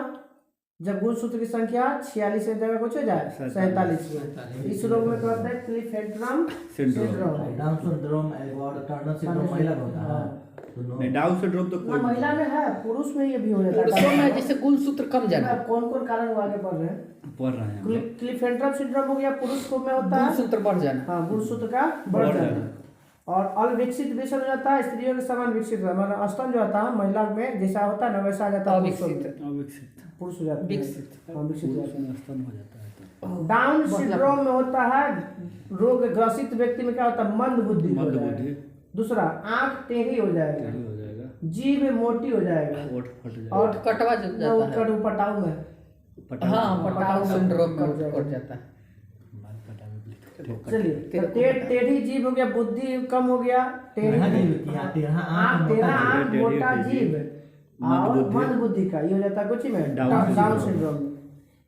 जब गुणसूत्र की संख्या 46 से जगह कुछ हो जाए 47 में। इस रोग में कहते हैं क्लिफेंट्रम सिंड्रोम। डाउन सिंड्रोम और टर्नर सिंड्रोम महिला में होता है। नहीं, डाउन सिंड्रोम तो कोई महिला में है, पुरुष में ये भी हो जाता पुरुषों है। में जैसे गुणसूत्र कम जाना कौन कौन कारण वो आगे बढ़ रहे हैं? पढ़ रहे हैं हम लोग। क्लिफेंट्रम सिंड्रोम हो गया, पुरुष को में होता है। गुणसूत्र बढ़ जाना हाँ, गुणसूत्र का बढ़ जाना। और अविकसित विषम हो जाता है, स्त्रियों के समान विकसित होता है। मतलब स्तन जो होता है महिला में जैसा होता है ना वैसा आ जाता है, अविकसित पुरुष हो जाता है, विकसित। हाँ, विकसित हो जाता है। स्तन हो जाता है तो डाउन सिंड्रोम में होता है, रोग ग्रसित व्यक्ति में क्या होता है? मंद बुद्धि हो मंद जाएगा। बुद्धि, दूसरा, आंख टेढ़ी हो जाएगा, हो जाएगा, जीभ मोटी हो जाएगा, ओठ फट जाएगा, और कटवा जाता है। पटाऊ में हाँ, पटाऊ सिंड्रोम में कट जाता है। चलिए, तो टेढ़ी जीभ हो गया, बुद्धि कम हो गया, टेढ़ी आंख, टेढ़ा आंख, मोटा जीभ और मंद बुद्धि का ये हो जाता है कुछ में डाउन सिंड्रोम।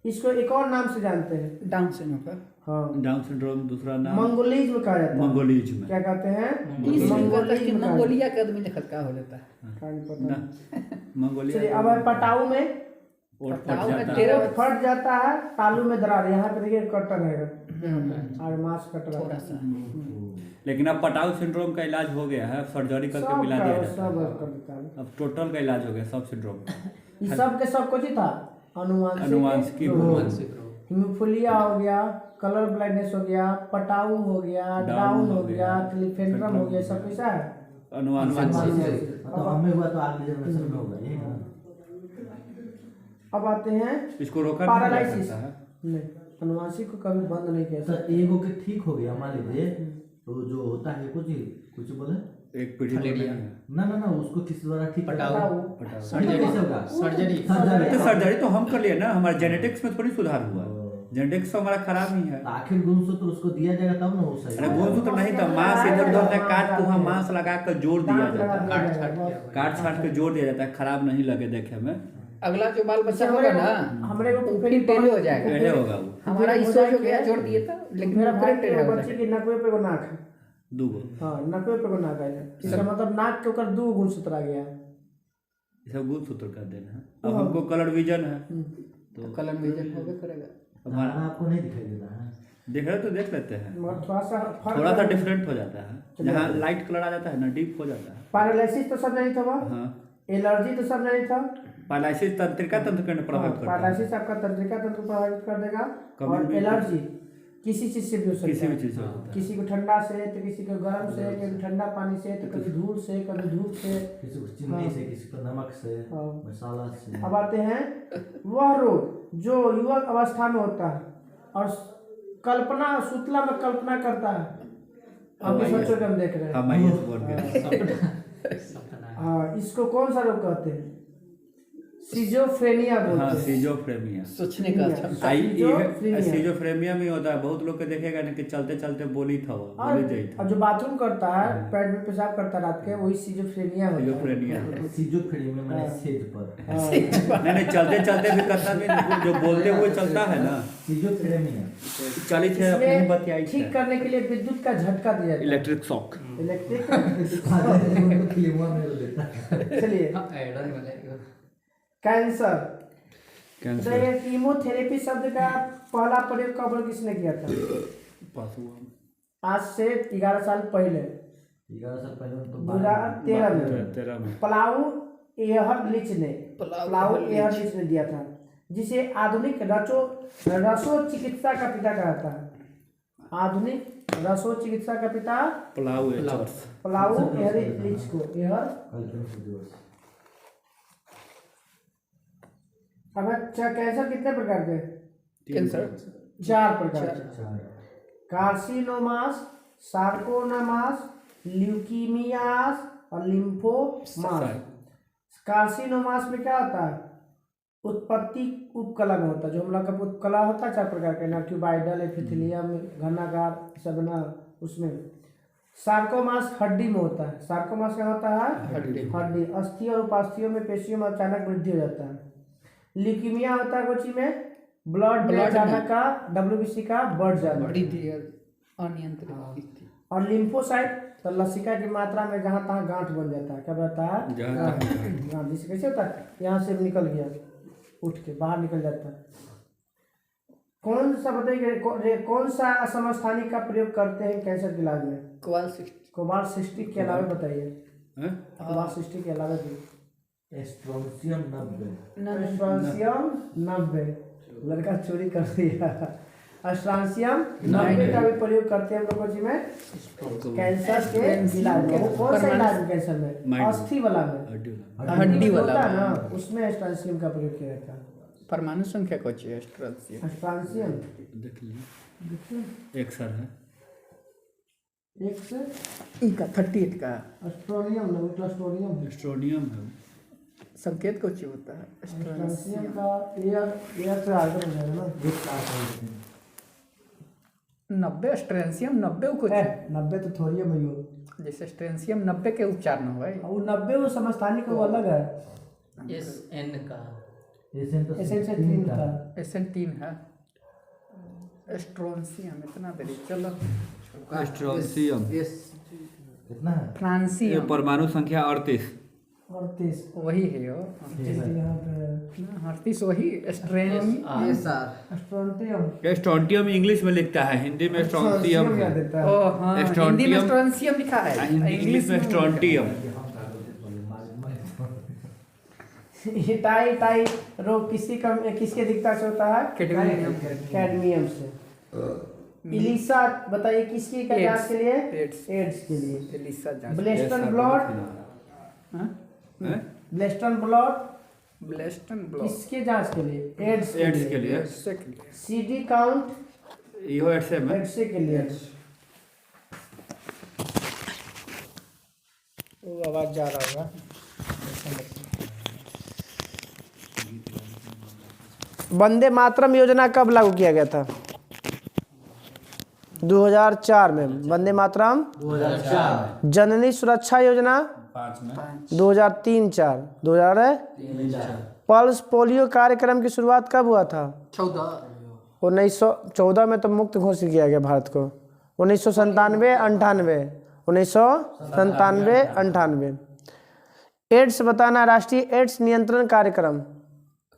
इसको एक और नाम से जानते हैं, डाउन सिंड्रोम का हाँ, डाउन सिंड्रोम दूसरा नाम मंगोलिज्म कहा जाता है। मंगोलिज्म में क्या कहते हैं? मंगोलिया मंगोलिया के आदमी लिखत का हो जाता है। क्या नहीं पता। मंगोलिया। चलिए, अब पटाऊ में ओठ फट पटाऊ में जाता है, तेरह फट जाता है, तालू में दरार, यहाँ पे देखिए कट रहेगा और मांस कट रहा थोड़ा है। सा लेकिन अब पटाऊ सिंड्रोम का इलाज हो गया है, सर्जरी करके सब मिला दिया का- जाता सब है। कर देता है। अब टोटल का इलाज हो गया सब सिंड्रोम। ये सब के सब कुछ ही था, अनुवांशिकी हिमोफिलिया हो गया, कलर ब्लाइंडनेस हो गया, पटाऊ हो गया, डाउन हो गया, क्लिफेंट्रम हो गया, सब कैसा है? अनुवांशिक। तो हमें हुआ तो अगले जनरेशन में होगा ये। अब आते हैं इसको रोका नहीं जा पैरालिसिस। सकता है। नहीं, अनुवांशिक को कभी बंद नहीं किया तो सकते। एगो के ठीक हो गया मान लीजिए, तो जो होता है कुछ बोले एक पीढ़ी ना उसको किसी द्वारा ठीक पटाऊ सर्जरी से होगा। सर्जरी तो सर्जरी तो हम कर लिए ना, हमारे जेनेटिक्स में थोड़ी सुधार हुआ। जेनेटिक्स तो हमारा खराब ही है। आखिर गुणसूत्र उसको दिया जाएगा तब ना वो सही। अरे गुणसूत्र नहीं था, मांस इधर उधर से काट को हम मांस लगा कर जोड़ दिया दांत लगा जाता है, दिया जाएगा। काट छाट के जोड़ दिया जाता है, खराब नहीं लगे देखे में। अगला जो बाल बच्चा होगा ना हमरे को वो फिर टेढ़े हो जाएगा। पहले होगा वो हमारा इस सोच हो गया जोड़ दिए था, लेकिन मेरा वो भाई फिर टेढ़े हो बच्चे जाएगा। की नकवे पे को नाक है। दूगो हाँ, नकवे पे को नाक है। इसका मतलब नाक के ऊपर दो गुणसूत्र आ गया है। ये सब गुणसूत्र का देना है। अब हमको कलर विजन है तो कलर विजन होगा करेगा। हमारा आपको नहीं दिखाई दे रहा है। देख रहे तो देख लेते हैं, मगर थोड़ा सा थोड़ा सा डिफरेंट हो जाता है। जहाँ लाइट कलर आ जाता है ना, डीप हो जाता है। पैरालिसिस तो सब नहीं था वह, हाँ, एलर्जी तो सब नहीं था। पैरालिसिस तंत्रिका तंत्र को प्रभावित करता है। पैरालिसिस आपका तंत्रिका तंत्र को प्रभावित कर देगा। कभी और भी एलर्जी किसी चीज से भी हो सकता है। किसी भी चीज से हो सकता है। किसी को ठंडा से, तो किसी को गर्म से, कभी ठंडा पानी से, तो कभी धूल से, कभी धूप से। किसी को चीनी से, किसी को नमक से, हाँ। मसाला से। अब आते हैं वह रोग जो युवक अवस्था में होता है और कल्पना सुतला में कल्पना करता है। हम भी सोचो कि हम देख रहे हैं। हाँ, मैं ये बोल गया। हाँ, इसको कौन सा रोग कहते हैं? सिजोफ्रेनिया बोलते हाँ, हैं। सिजोफ्रेनिया। सोचने का क्षमता। सिजोफ्रेनिया में होता है। बहुत लोग के देखेगा ना कि चलते चलते बोली था वो, बोली जाई था। और जो बाथरूम करता है, पेट में पेशाब करता है रात के, वही सिजोफ्रेनिया होता है। सिजोफ्रेनिया। सिजोफ्रेनिया में मैंने सेज पर। नहीं, चलते चलते भी करता भी, जो बोलते हुए चलता है ना। सिजोफ्रेनिया चली थे अपनी इसमें बतियाई ठीक करने के लिए विद्युत का झटका दिया जाता है। Electric shock. इलेक्ट्रिक क्लेमा मेरे देता है। चलिए, कैंसर। कैंसर तो ये कीमोथेरेपी शब्द का पहला प्रयोग कब और किसने किया था? पास हुआ। आज से 11 साल पहले 11 साल पहले तो 2013 में 13 में प्लाउ एहरलिच ने दिया था, जिसे आधुनिक रसो चिकित्सा का पिता कहता है। आधुनिक रसो चिकित्सा का पिता प्लाउ एहरलिच को अब कैंसर कितने प्रकार के? कैंसर 4 प्रकार के। कार्सिनोमास, सार्कोनोमास, ल्यूकीमियास और लिम्फोमास। कार्सिनोमास में क्या होता है? उत्पत्ति उपकला में होता है, जो हम लोग का उपकला होता है 4 प्रकार के, ना ट्यूबाइडल, एपिथेलियम, घनाकार, सब ना उसमें। सार्कोमास हड्डी में होता है। सार्कोमास क्या होता है? हड्डी। अस्थि और उपास्थियों में पेशियों में अचानक वृद्धि हो जाता है। ल्यूकीमिया होता है कोची में ब्लड अचानक का WBC का बढ़ जाना, अनियंत्रित। और लिम्फोसाइट तो लसिका की मात्रा में जहाँ तहाँ गांठ बन जाता है। क्या रहता है? गांठ। जैसे कैसे होता है, यहाँ से निकल गया, उठ के बाहर निकल जाता है। कौन सा बताइए, कौन सा समस्थानिक का प्रयोग करते हैं कैंसर के इलाज में? कोबालसिस्टिक के अलावा बताइए। कोबालसिस्टिक के अलावा भी एस्ट्रोनशियम 90 लड़का चोरी कर दिया। एस्ट्रोनशियम 90 का भी प्रयोग करते हैं हम लोग जी में कैंसर के इलाज में। वो कौन सा इलाज में? कैंसर में अस्थि वाला में, हड्डी वाला ना, उसमें एस्ट्रोनशियम का प्रयोग किया जाता है। परमाणु संख्या कौन सी है? एस्ट्रोनशियम देख लीजिए, एक सर है, एक से इनका 38 का एस्ट्रोनियम ना, क्लस्ट्रोनियम एस्ट्रोनियम है। संकेत कौन सी होता है? एस्ट्रोनशियम का एयर से आगे हो जाएगा ना। 90 स्ट्रेंसियम 90 कुछ 90 तो थोरियम है यो। जैसे स्ट्रेंसियम 90 के उच्चारण हो भाई। वो 90 वो समस्थानिक वो अलग है। SN का SN3 होता है। SN3 है। स्ट्रोंसियम इतना देरी चलो। एस्ट्रोनशियम कितना है? फ्रांसियम परमाणु संख्या 38 वही है यो। यहाँ पे 38 वही स्ट्रोंटियम एस्ट्रोंटियम इंग्लिश में लिखता है, हिंदी में एस्ट्रोनशियम है। देता है। ओ हाँ, हिंदी में स्ट्रोंसियम लिखा है, इंग्लिश में एस्ट्रोंटियम। ये टाई रोग किसके दिक्कत से होता है? कैडमियम से। इलिसा बताइए किसकी का जांच के लिए? एड्स के लिए। ब्लेस्टन ब्लड किसके जांच के लिए? एड्स के लिए। CD काउंट इहो एड्स में एड्स के लिए। वो आवाज जा रहा होगा। वंदे मातरम योजना कब लागू किया गया था? 2004 में वंदे मातरम। 2004 जननी सुरक्षा योजना 5 में 2003-4 2004। पल्स पोलियो कार्यक्रम की शुरुआत कब हुआ था? 1914 में तो मुक्त घोषित किया गया भारत को। 1997-98 1997-98। एड्स बताना, राष्ट्रीय एड्स नियंत्रण कार्यक्रम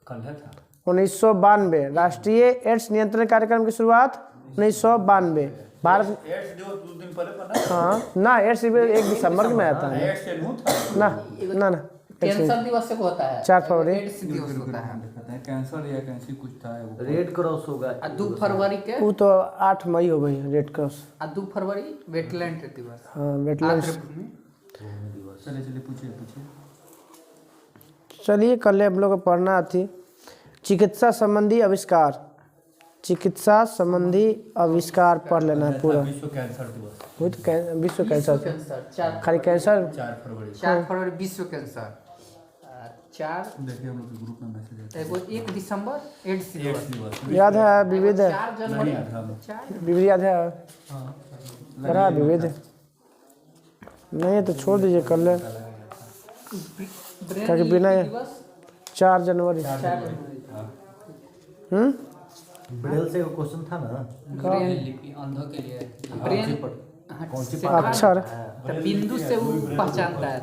कल है था 1992। राष्ट्रीय एड्स नियंत्रण कार्यक्रम की शुरुआत 1992 भारत। एड्स जो 2 दिन पहले बना। हाँ ना, एड्स 1 दिसंबर में आया था एड्स से नहीं था ना कैंसर दिवस से होता है 4 फरवरी। एड्स दिवस होता है। कैंसर या कैंसी कुछ था वो। रेड क्रॉस होगा। 2 फरवरी के वो तो 8 मई हो गई रेड क्रॉस। 2 फरवरी वेटलैंड दिवस। हाँ वेटलैंड। चलिए पूछिए। चलिए कल हम लोग को पढ़ना थी चिकित्सा संबंधी आविष्कार। चिकित्सा संबंधी आविष्कार पढ़ लेना है पूरा। विश्व कैंसर दिवस। वो तो विश्व कैंसर खाली कैंसर 4 फरवरी 4 फरवरी विश्व कैंसर। 4 देखिए हम लोग के ग्रुप में मैसेज आता एगो 1 दिसंबर एड्स है। दिवस। याद है? विविध 4 जनवरी विविध याद है? पढ़ा विविध नहीं तो छोड़ दीजिए कर ले, ताकि बिना 4 जनवरी। ब्रेल से क्वेश्चन था ना, अंधों के लिए ब्रेन अक्षर बिंदु से वो पहचानता है।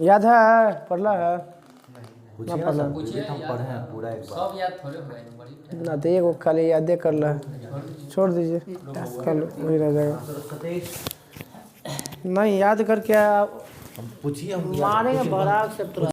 याद है? पढ़ला है पूछिए ना सर, पूछिए हम पढ़े हैं पूरा एक बार। सब याद थोड़े होगा ना, तो एगो खाली यादें कर ला, छोड़ दीजिए कल वही रह जाएगा। नहीं याद करके हम पूछिए हम मारेंगे भड़ाक से तुरंत।